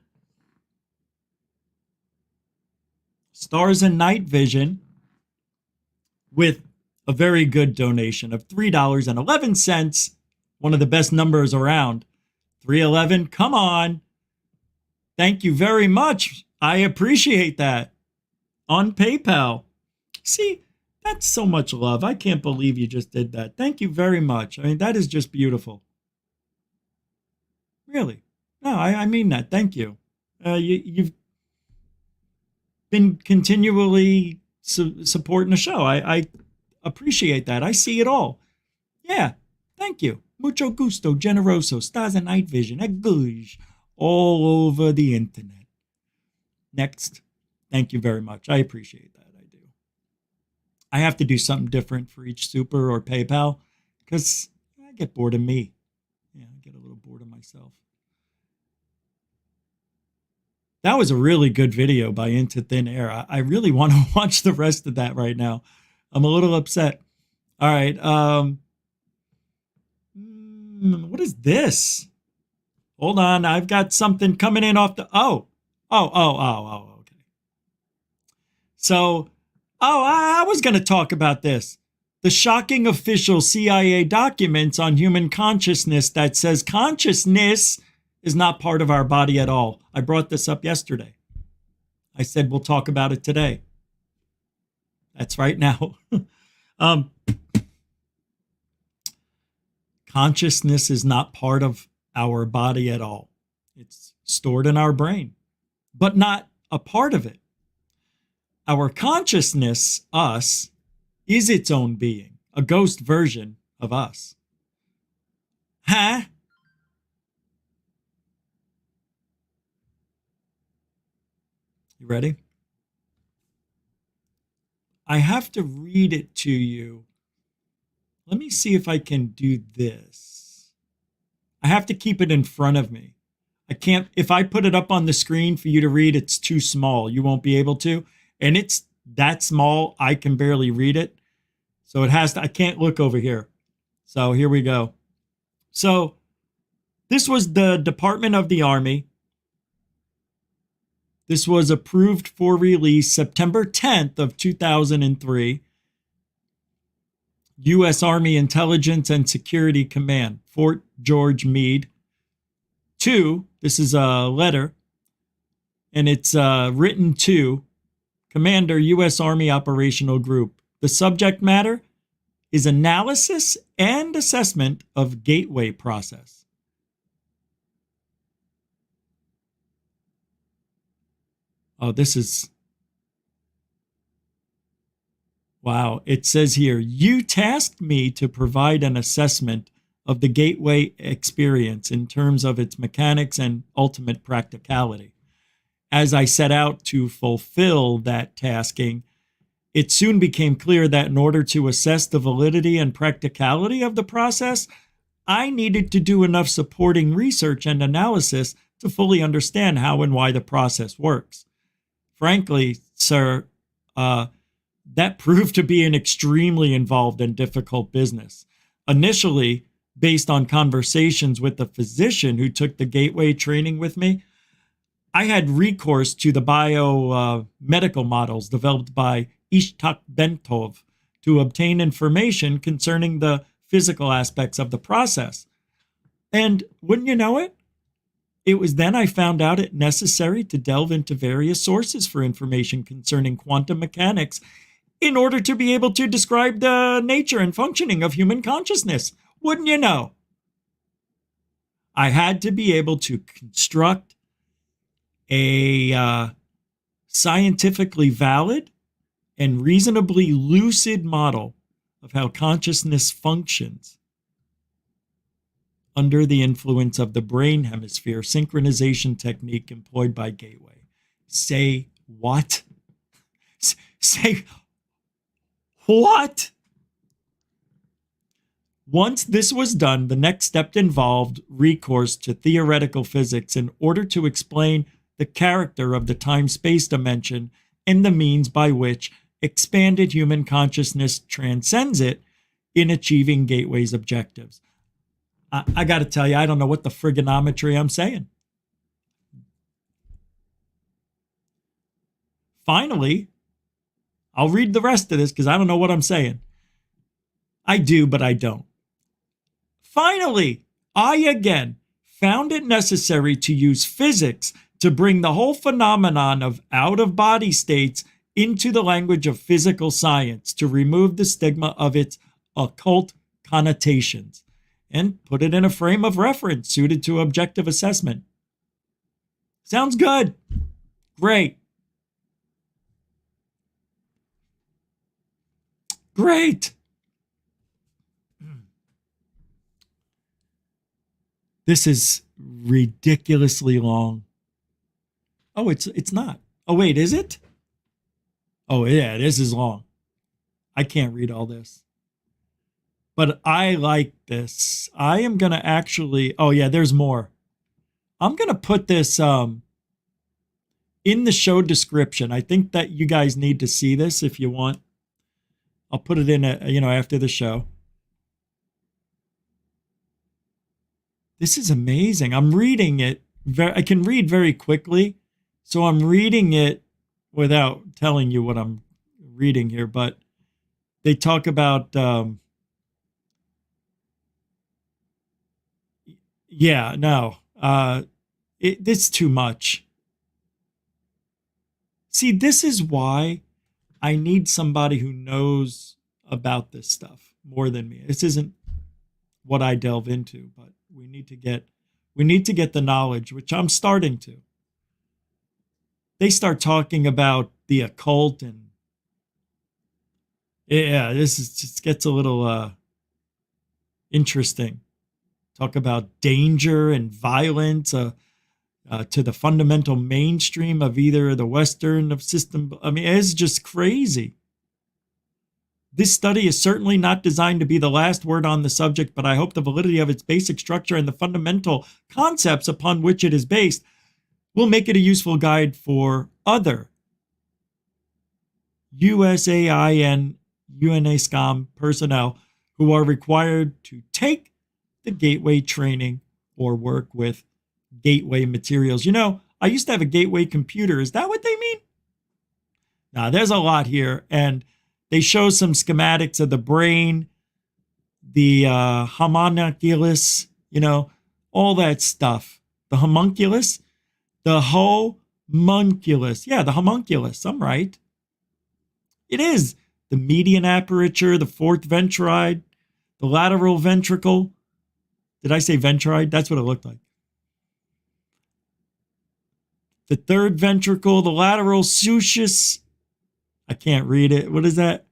Stars and Night Vision with a very good donation of $3.11. One of the best numbers around. 311, come on. Thank you very much. I appreciate that. On PayPal. See, that's so much love. I can't believe you just did that. Thank you very much. I mean, that is just beautiful. Really. No, I mean that. Thank you. You've been continually supporting the show. I appreciate that. I see it all. Yeah. Thank you. Mucho gusto, generoso, stars and night vision, agouge, all over the internet. Next. Thank you very much. I appreciate that. I do. I have to do something different for each super or PayPal because I get bored of me. Yeah, I get a little bored of myself. That was a really good video by Into Thin Air. I really want to watch the rest of that right now. I'm a little upset. All right. What is this? Hold on. I've got something coming in off the... Oh, okay. So, I was going to talk about this. The shocking official CIA documents on human consciousness that says consciousness is not part of our body at all. I brought this up yesterday. I said we'll talk about it today. That's right now. Consciousness is not part of our body at all. It's stored in our brain, but not a part of it. Our consciousness, us, is its own being, a ghost version of us. Huh? You ready? I have to read it to you. Let me see if I can do this. I have to keep it in front of me. I can't, if I put it up on the screen for you to read, it's too small. You won't be able to. And it's that small, I can barely read it. So it has to, I can't look over here. So here we go. So this was the Department of the Army. This was approved for release September 10th of 2003. U.S. Army Intelligence and Security Command, Fort George Meade. 2, this is a letter, and it's written to Commander, U.S. Army Operational Group. The subject matter is analysis and assessment of gateway process. Oh, this is... Wow. It says here, you tasked me to provide an assessment of the gateway experience in terms of its mechanics and ultimate practicality. As I set out to fulfill that tasking, it soon became clear that in order to assess the validity and practicality of the process, I needed to do enough supporting research and analysis to fully understand how and why the process works. Frankly, sir, that proved to be an extremely involved and difficult business. Initially, based on conversations with the physician who took the gateway training with me, I had recourse to the biomedical models developed by Ishtak Bentov to obtain information concerning the physical aspects of the process. And wouldn't you know it? It was then I found out it necessary to delve into various sources for information concerning quantum mechanics in order to be able to describe the nature and functioning of human consciousness. Wouldn't you know? I had to be able to construct a scientifically valid and reasonably lucid model of how consciousness functions under the influence of the brain hemisphere synchronization technique employed by Gateway. Say what? Say what? Once this was done, the next step involved recourse to theoretical physics in order to explain the character of the time-space dimension and the means by which expanded human consciousness transcends it in achieving Gateway's objectives. I got to tell you, I don't know what the frigonometry I'm saying. Finally, I'll read the rest of this because I don't know what I'm saying. I do, but I don't. Finally, I again found it necessary to use physics to bring the whole phenomenon of out-of-body states into the language of physical science to remove the stigma of its occult connotations and put it in a frame of reference suited to objective assessment. Sounds good. Great. Great. This is ridiculously long. Oh, it's not. Oh, wait, is it? Oh, yeah, this is long. I can't read all this. But I like this. I am going to actually... Oh, yeah, there's more. I'm going to put this in the show description. I think that you guys need to see this if you want. I'll put it in, after the show. This is amazing. I'm reading it. I can read very quickly. So I'm reading it without telling you what I'm reading here. But they talk about... Yeah, no, it's too much. See, this is why I need somebody who knows about this stuff more than me. This isn't what I delve into, but we need to get the knowledge, which I'm starting to. They start talking about the occult and this just gets a little interesting. Talk about danger and violence to the fundamental mainstream of either the Western of system. I mean, it's just crazy. This study is certainly not designed to be the last word on the subject, but I hope the validity of its basic structure and the fundamental concepts upon which it is based will make it a useful guide for other USAIN UNASCOM personnel who are required to take the gateway training or work with gateway materials. You know, I used to have a gateway computer. Is that what they mean? Now, there's a lot here, and they show some schematics of the brain, the homunculus, you know, all that stuff. The homunculus? The homunculus. Yeah, the homunculus. I'm right. It is. The median aperture, the fourth ventride, the lateral ventricle. Did I say ventride? That's what it looked like. The third ventricle, the lateral sulcus. I can't read it. What is that?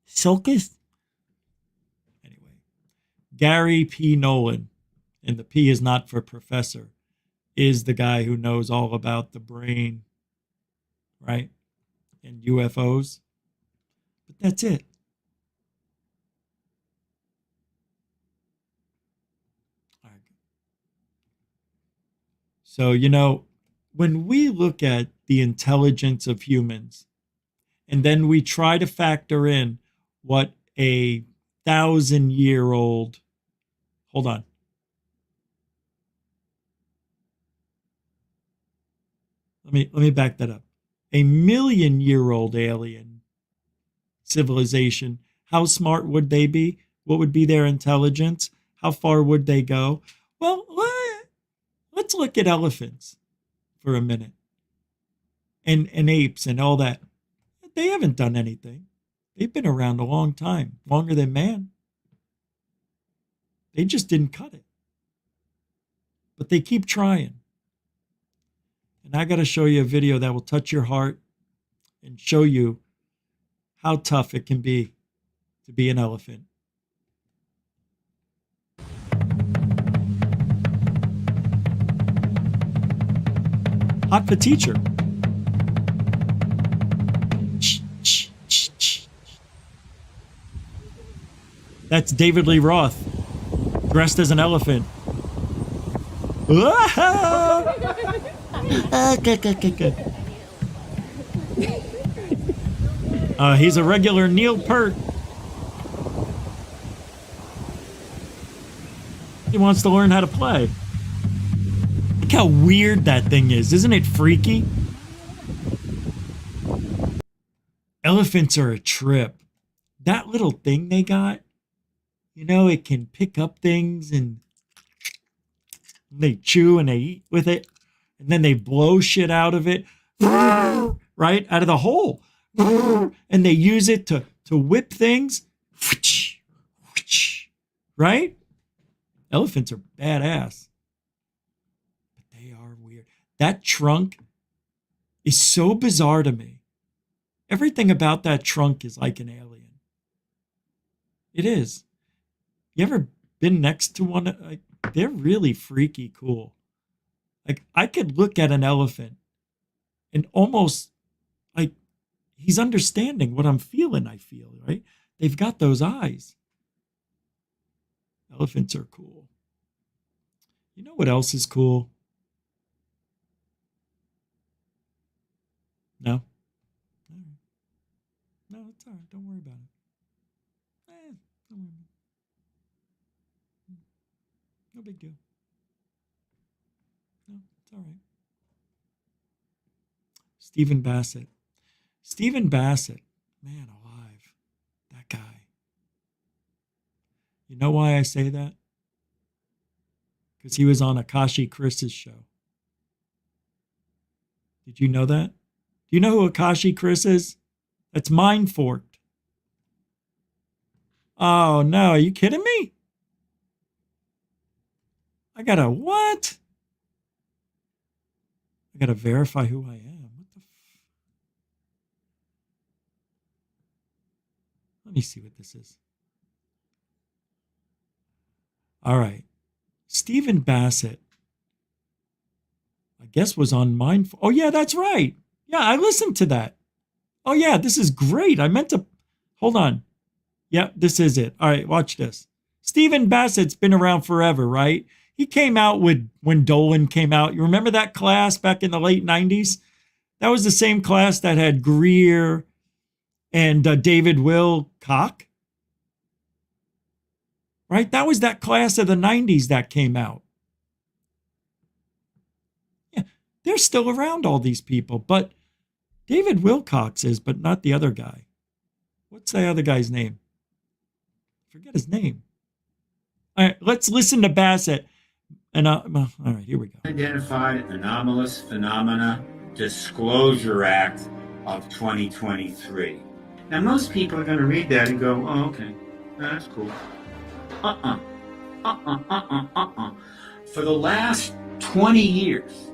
Sulcus? Anyway, Gary P. Nolan, and the P is not for professor, is the guy who knows all about the brain, right? And UFOs. But that's it. All right. So, you know, when we look at the intelligence of humans, and then we try to factor in what a 1,000-year-old, hold on. Let me back that up. A 1,000,000-year-old alien civilization, how smart would they be? What would be their intelligence? How far would they go? Well, let's look at elephants for a minute. And apes and all that. They haven't done anything. They've been around a long time, longer than man. They just didn't cut it. But they keep trying. And I got to show you a video that will touch your heart and show you how tough it can be to be an elephant. Hot for teacher. That's David Lee Roth, dressed as an elephant. He's a regular Neil Peart. He wants to learn how to play. Look how weird that thing is. Isn't it freaky? Elephants are a trip. That little thing they got, you know, it can pick up things and they chew and they eat with it. And then they blow shit out of it, right? Out of the hole. And they use it to whip things. Right? Elephants are badass. But they are weird. That trunk is so bizarre to me. Everything about that trunk is like an alien. It is. You ever been next to one? Like, they're really freaky cool. Like, I could look at an elephant and almost like he's understanding what I'm feeling, I feel, right? They've got those eyes. Elephants are cool. You know what else is cool? No? No, it's all right. Don't worry about it. Don't worry about it. No big deal. No, it's all right. Stephen Bassett. Stephen Bassett, man alive, that guy. You know why I say that? Because he was on Akashi Chris's show. Did you know that? Do you know who Akashi Chris is? That's Mind Forked. Oh, no. Are you kidding me? I gotta what? I gotta verify who I am. What the Let me see what this is. All right. Stephen Bassett, I guess, was on Mind. Oh, yeah, that's right. Yeah, I listened to that. Oh, yeah, this is great. I meant to. Hold on. Yeah, this is it. All right, watch this. Stephen Bassett's been around forever, right? He came out with when Dolan came out. You remember that class back in the late 90s? That was the same class that had Greer and David Will Koch. Right? That was that class of the 90s that came out. Yeah, they're still around, all these people, but David Wilcox is, but not the other guy. What's the other guy's name? Forget his name. All right, let's listen to Bassett. And all right, here we go. Identified Anomalous Phenomena Disclosure Act of 2023. Now, most people are going to read that and go, oh, okay, that's cool. For the last 20 years,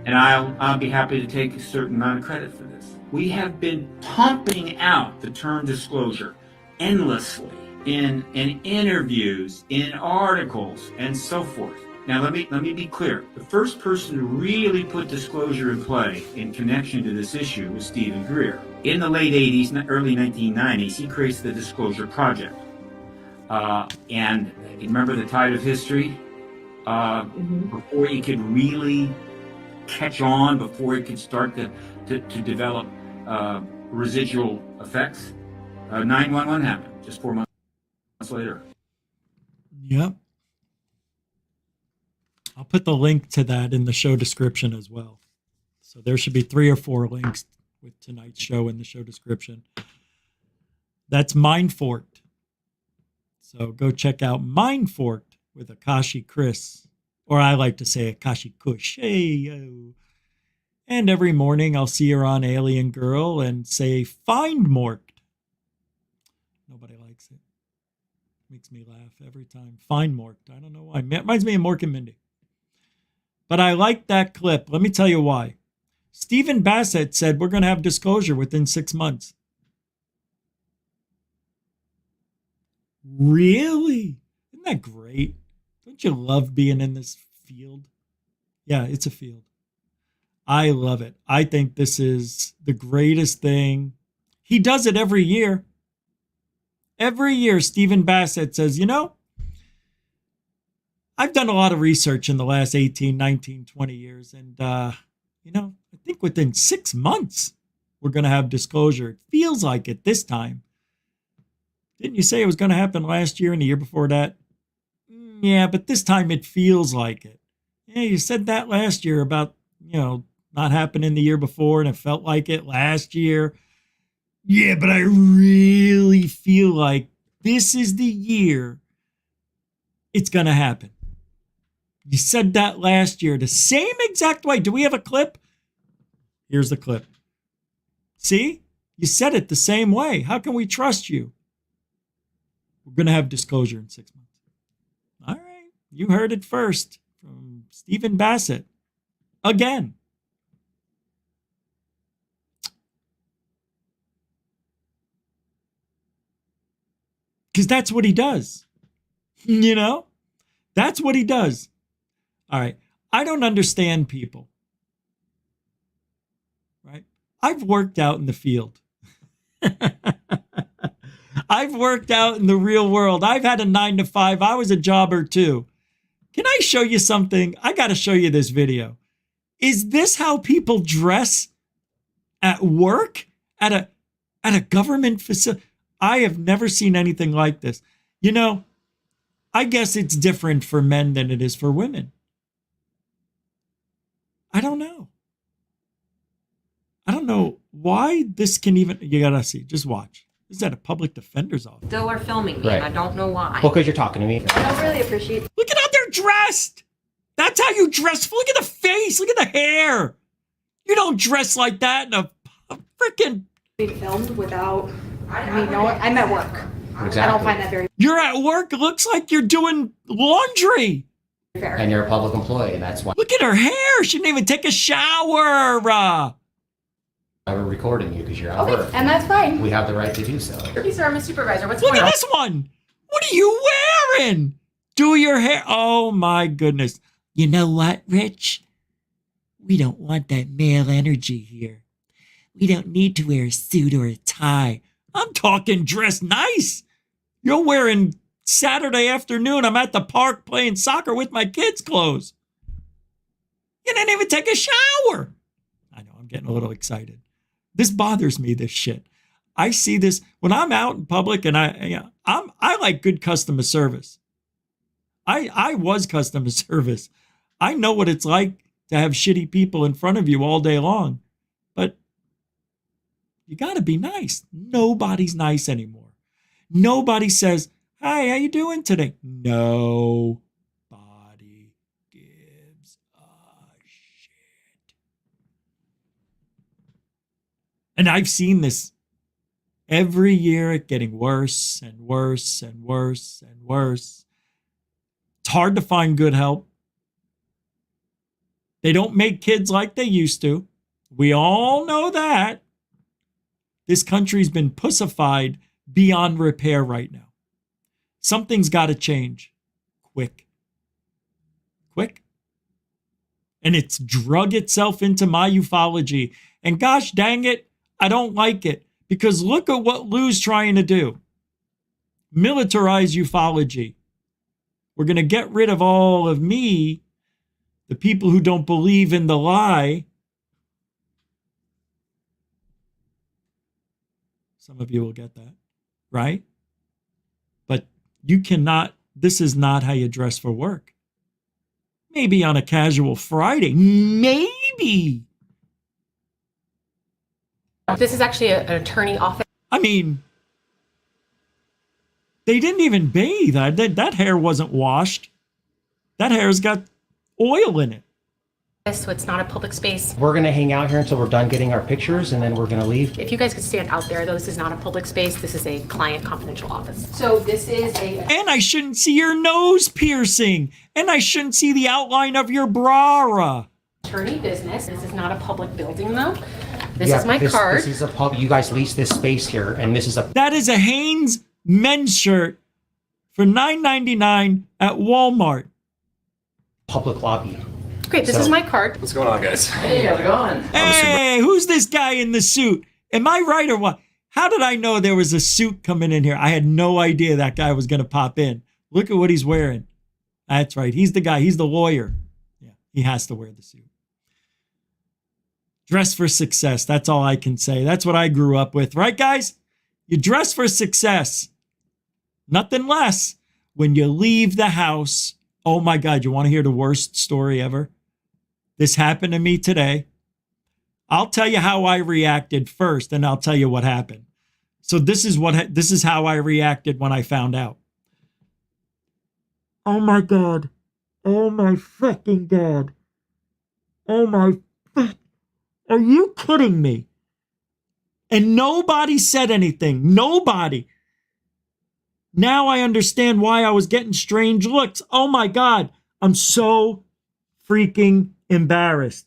and I'll be happy to take a certain amount of credit for this, we have been pumping out the term disclosure endlessly in interviews, in articles, and so forth. Now, let me be clear. The first person to really put disclosure in play in connection to this issue was Stephen Greer. In the late 80s, early 1990s, he creates the Disclosure Project. And you remember the tide of history? Before you could really catch on, before it could start to develop residual effects, 9/11 happened just 4 months later. Yep. I'll put the link to that in the show description as well. So there should be 3 or 4 links with tonight's show in the show description. That's Mindforked. So go check out Mindforked with Akashi Chris, or I like to say Akashi Kush. Hey, yo. And every morning I'll see her on Alien Girl and say, Find Morked. Nobody likes it. Makes me laugh every time. Find Morked. I don't know why. It reminds me of Mork and Mindy. But I like that clip. Let me tell you why. Stephen Bassett said we're going to have disclosure within 6 months. Really? Isn't that great? Don't you love being in this field? Yeah, it's a field. I love it. I think this is the greatest thing. He does it every year. Every year, Stephen Bassett says, you know, I've done a lot of research in the last 18, 19, 20 years. And, you know, I think within 6 months, we're going to have disclosure. It feels like it this time. Didn't you say it was going to happen last year and the year before that? Yeah, but this time it feels like it. Yeah, you said that last year about, you know, not happening the year before and it felt like it last year. Yeah, but I really feel like this is the year it's going to happen. You said that last year the same exact way. Do we have a clip? Here's the clip. See? You said it the same way. How can we trust you? We're going to have disclosure in 6 months. All right. You heard it first from Stephen Bassett. Again. Because that's what he does. You know? That's what he does. All right. I don't understand people. Right? I've worked out in the field. I've worked out in the real world. I've had a 9 to 5. I was a jobber too. Can I show you something? I got to show you this video. Is this how people dress at work? At a government facility? I have never seen anything like this. You know, I guess it's different for men than it is for women. I don't know. I don't know why this can even, you gotta see, just watch. This is at a public defender's office. Still are filming me, and I don't know why. Well, because you're talking to me. I don't really appreciate it. Look at how they're dressed. That's how you dress. Look at the face. Look at the hair. You don't dress like that in a freaking... Being filmed without, I'm at work. Exactly. I don't find that very You're at work. It looks like you're doing laundry. fair. And you're a public employee, that's why Look at her hair. She didn't even take a shower. we're recording you, because you're at work. And that's fine. We have the right to do so. Sir, I'm a supervisor. What's Look going at on? this one. What are you wearing? Do your hair. Oh, my goodness. You know what, Rich? We don't want that male energy here. We don't need to wear a suit or a tie. I'm talking dress nice. You're wearing Saturday afternoon. I'm at the park playing soccer with my kids' clothes. You didn't even take a shower. I know, I'm getting a little excited. This bothers me, this shit. I see this when I'm out in public, and I like good customer service. I was customer service. I know what it's like to have shitty people in front of you all day long. But you got to be nice. Nobody's nice anymore. Nobody says, "Hi, how you doing today?" Nobody gives a shit. And I've seen this every year, it getting worse and worse and worse and worse. It's hard to find good help. They don't make kids like they used to. We all know that. This country's been pussified beyond repair right now. Something's got to change. Quick. Quick. And it's drug itself into my ufology. And gosh dang it, I don't like it. Because look at what Lue's trying to do. Militarize ufology. We're going to get rid of all of me, the people who don't believe in the lie. Some of you will get that, right? But you cannot, this is not how you dress for work. Maybe on a casual Friday, maybe. This is actually an attorney office. I mean, they didn't even bathe. That hair wasn't washed. That hair's got oil in it. So it's not a public space. We're going to hang out here until we're done getting our pictures, and then we're going to leave. If you guys could stand out there, though, this is not a public space. This is a client confidential office. So this is a... And I shouldn't see your nose piercing. And I shouldn't see the outline of your bra. Attorney business. This is not a public building, though. This is my card. This is a pub. You guys lease this space here, and this is a... That is a Hanes men's shirt for $9.99 at Walmart. Public lobby. Great, this is my card. What's going on, guys? Hey, how's it going? Hey, who's this guy in the suit? Am I right or what? How did I know there was a suit coming in here? I had no idea that guy was going to pop in. Look at what he's wearing. That's right. He's the guy. He's the lawyer. Yeah, he has to wear the suit. Dress for success. That's all I can say. That's what I grew up with. Right, guys? You dress for success. Nothing less. When you leave the house, oh my God, you want to hear the worst story ever? This happened to me today. I'll tell you how I reacted first, and I'll tell you what happened. So this is how I reacted when I found out. Oh my God. Oh my fucking God. Oh my, are you kidding me? And nobody said anything. Nobody. Now I understand why I was getting strange looks. Oh my God. I'm so freaking embarrassed.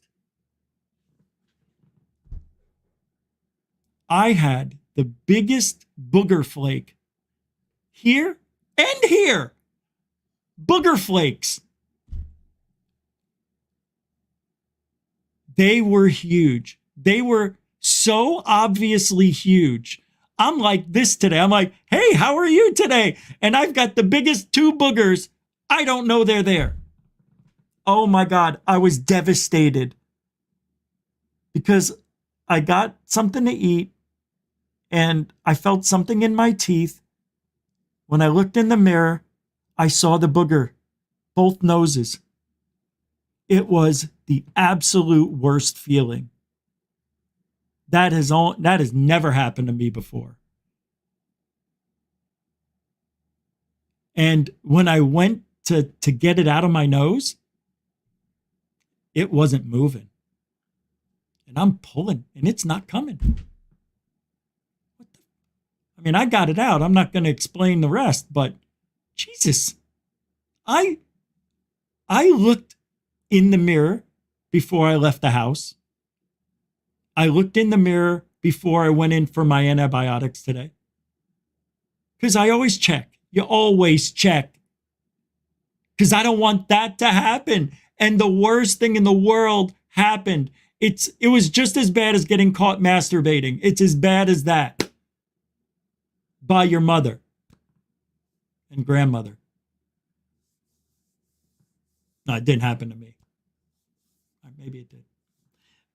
I had the biggest booger flake here and here. Booger flakes. They were huge. They were so obviously huge. I'm like this today. I'm like, hey, how are you today? And I've got the biggest two boogers. I don't know they're there. Oh my God, I was devastated because I got something to eat and I felt something in my teeth. When I looked in the mirror, I saw the booger, both noses. It was the absolute worst feeling. That has never happened to me before. And when I went to get it out of my nose, it wasn't moving. And I'm pulling, and it's not coming. I mean, I got it out. I'm not going to explain the rest, but Jesus. I looked in the mirror before I left the house. I looked in the mirror before I went in for my antibiotics today. Because I always check. You always check. Because I don't want that to happen. And the worst thing in the world happened. It was just as bad as getting caught masturbating. It's as bad as that. By your mother and grandmother. No, it didn't happen to me. Maybe it did.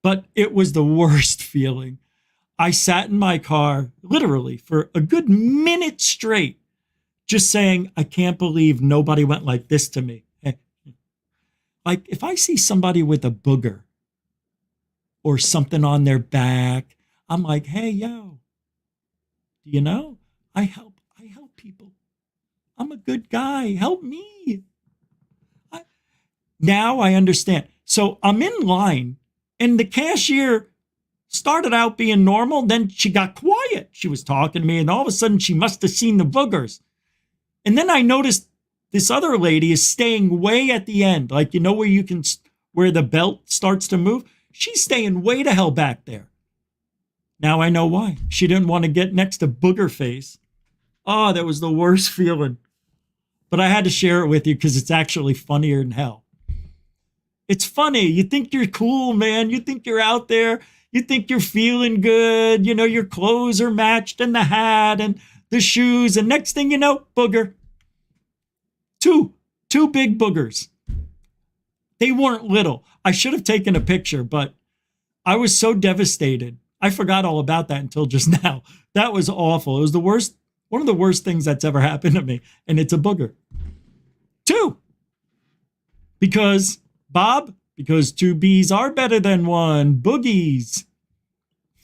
But it was the worst feeling. I sat in my car literally for a good minute straight, just saying, I can't believe nobody went like this to me. Like if I see somebody with a booger or something on their back, I'm like, hey, yo, you know, I help people. I'm a good guy. Help me. Now I understand. So I'm in line and the cashier started out being normal. Then she got quiet. She was talking to me and all of a sudden she must have seen the boogers. And then I noticed this other lady is staying way at the end. Like, you know, where the belt starts to move. She's staying way the hell back there. Now I know why. She didn't want to get next to Booger Face. Oh, that was the worst feeling. But I had to share it with you because it's actually funnier than hell. It's funny. You think you're cool, man. You think you're out there. You think you're feeling good. You know, your clothes are matched and the hat and the shoes. And next thing you know, booger. Two big boogers. They weren't little. I should have taken a picture, but I was so devastated. I forgot all about that until just now. That was awful. It was the worst, one of the worst things that's ever happened to me. And it's a booger. 2. Because two bees are better than one. Boogies.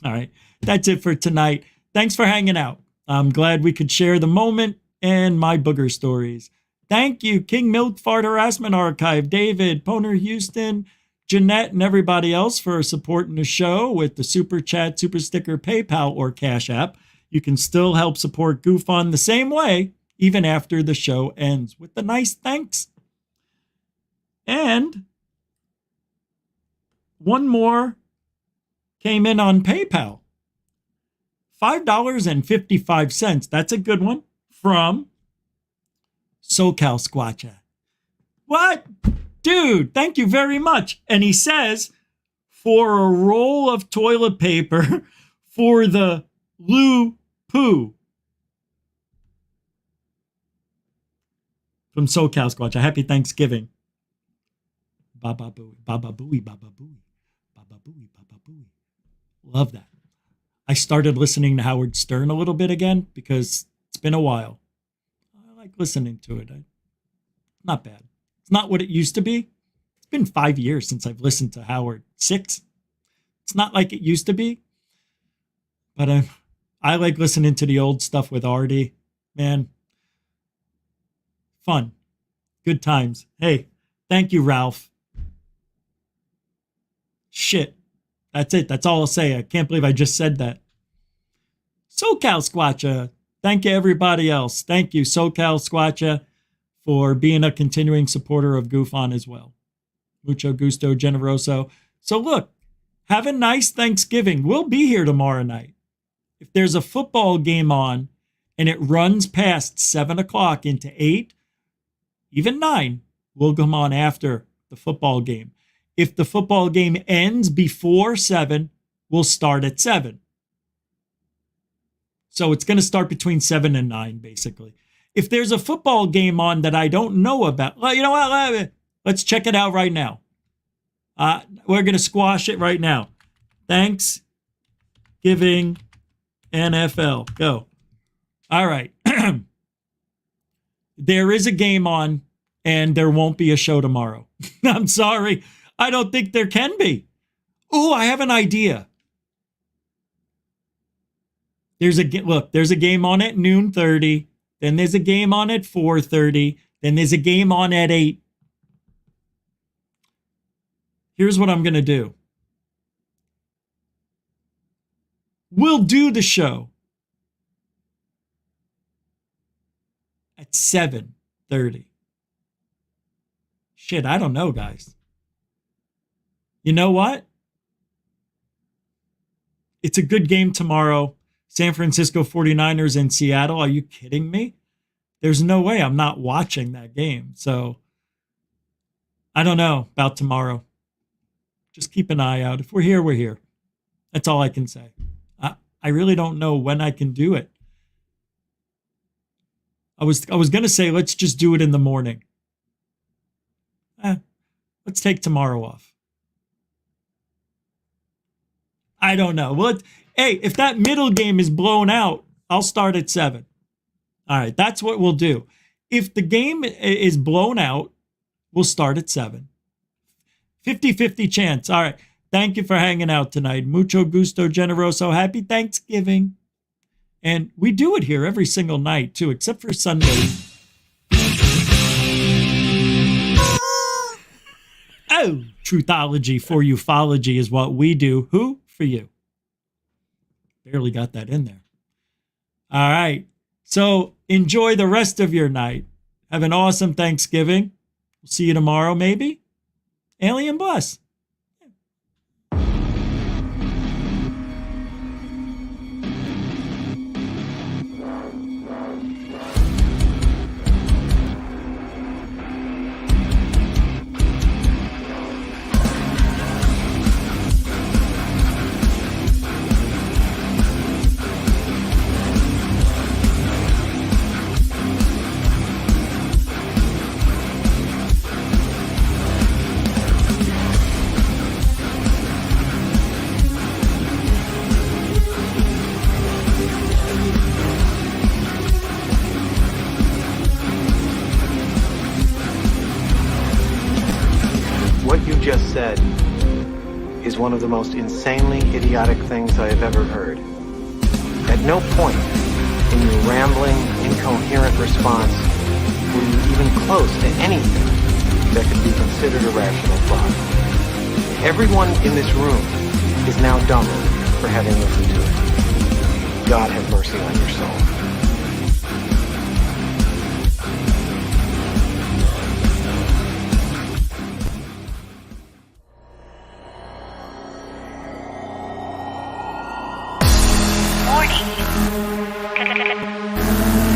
All right. That's it for tonight. Thanks for hanging out. I'm glad we could share the moment and my booger stories. Thank you, King Milk Fart Harassment Archive, David, Poner Houston, Jeanette, and everybody else for supporting the show with the Super Chat, Super Sticker, PayPal, or Cash App. You can still help support Goof On the same way, even after the show ends, with the nice thanks. And one more came in on PayPal. $5.55. That's a good one. From SoCal Squatcha. What? Dude, thank you very much. And he says, for a roll of toilet paper for the Lue Poo. From SoCal Squatcha. Happy Thanksgiving. Baba booey, baba booey, baba booey, baba booey, baba booey. Love that. I started listening to Howard Stern a little bit again because it's been a while. I like listening to it. Not bad. It's not what it used to be. It's been 5 years since I've listened to Howard. 6. It's not like it used to be. But I like listening to the old stuff with Artie. Man, fun. Good times. Hey, thank you, Ralph. Shit. That's it. That's all I'll say. I can't believe I just said that. SoCal Squatcha. Thank you, everybody else. Thank you, SoCal Squatcha, for being a continuing supporter of Goof On as well. Mucho gusto, generoso. So look, have a nice Thanksgiving. We'll be here tomorrow night. If there's a football game on and it runs past 7 o'clock into 8, even 9, we'll come on after the football game. If the football game ends before 7, we'll start at 7. So it's going to start between 7 and 9, basically. If there's a football game on that I don't know about, well, you know what? Let's check it out right now. We're going to squash it right now. Thanksgiving NFL. Go. All right. There is a game on, and there won't be a show tomorrow. I'm sorry. I don't think there can be. Oh, I have an idea. There's a game on at 12:30. Then there's a game on at 4:30. Then there's a game on at 8. Here's what I'm going to do. We'll do the show at 7:30. Shit, I don't know, guys. You know what? It's a good game tomorrow. San Francisco 49ers in Seattle. Are you kidding me? There's no way I'm not watching that game. So I don't know about tomorrow. Just keep an eye out. If we're here, we're here. That's all I can say. I really don't know when I can do it. I was going to say, let's just do it in the morning. Let's take tomorrow off. I don't know. Well, Hey, if that middle game is blown out, I'll start at 7. All right, that's what we'll do. If the game is blown out, we'll start at 7. 50-50 chance. All right. Thank you for hanging out tonight. Mucho gusto, generoso. Happy Thanksgiving. And we do it here every single night, too, except for Sunday. Oh, truthology for ufology is what we do. Who? For you. Barely got that in there. All right. So enjoy the rest of your night. Have an awesome Thanksgiving. We'll see you tomorrow, maybe. Alien Bus. What you just said is one of the most insanely idiotic things I have ever heard. At no point in your rambling, incoherent response were you even close to anything that could be considered a rational thought. Everyone in this room is now dumber for having listened to it. God have mercy on your soul.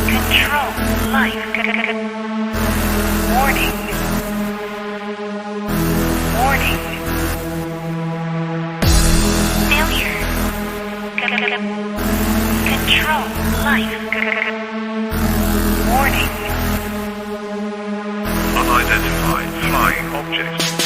Control life. Warning. Warning. Failure. Control life. Warning. Unidentified flying object.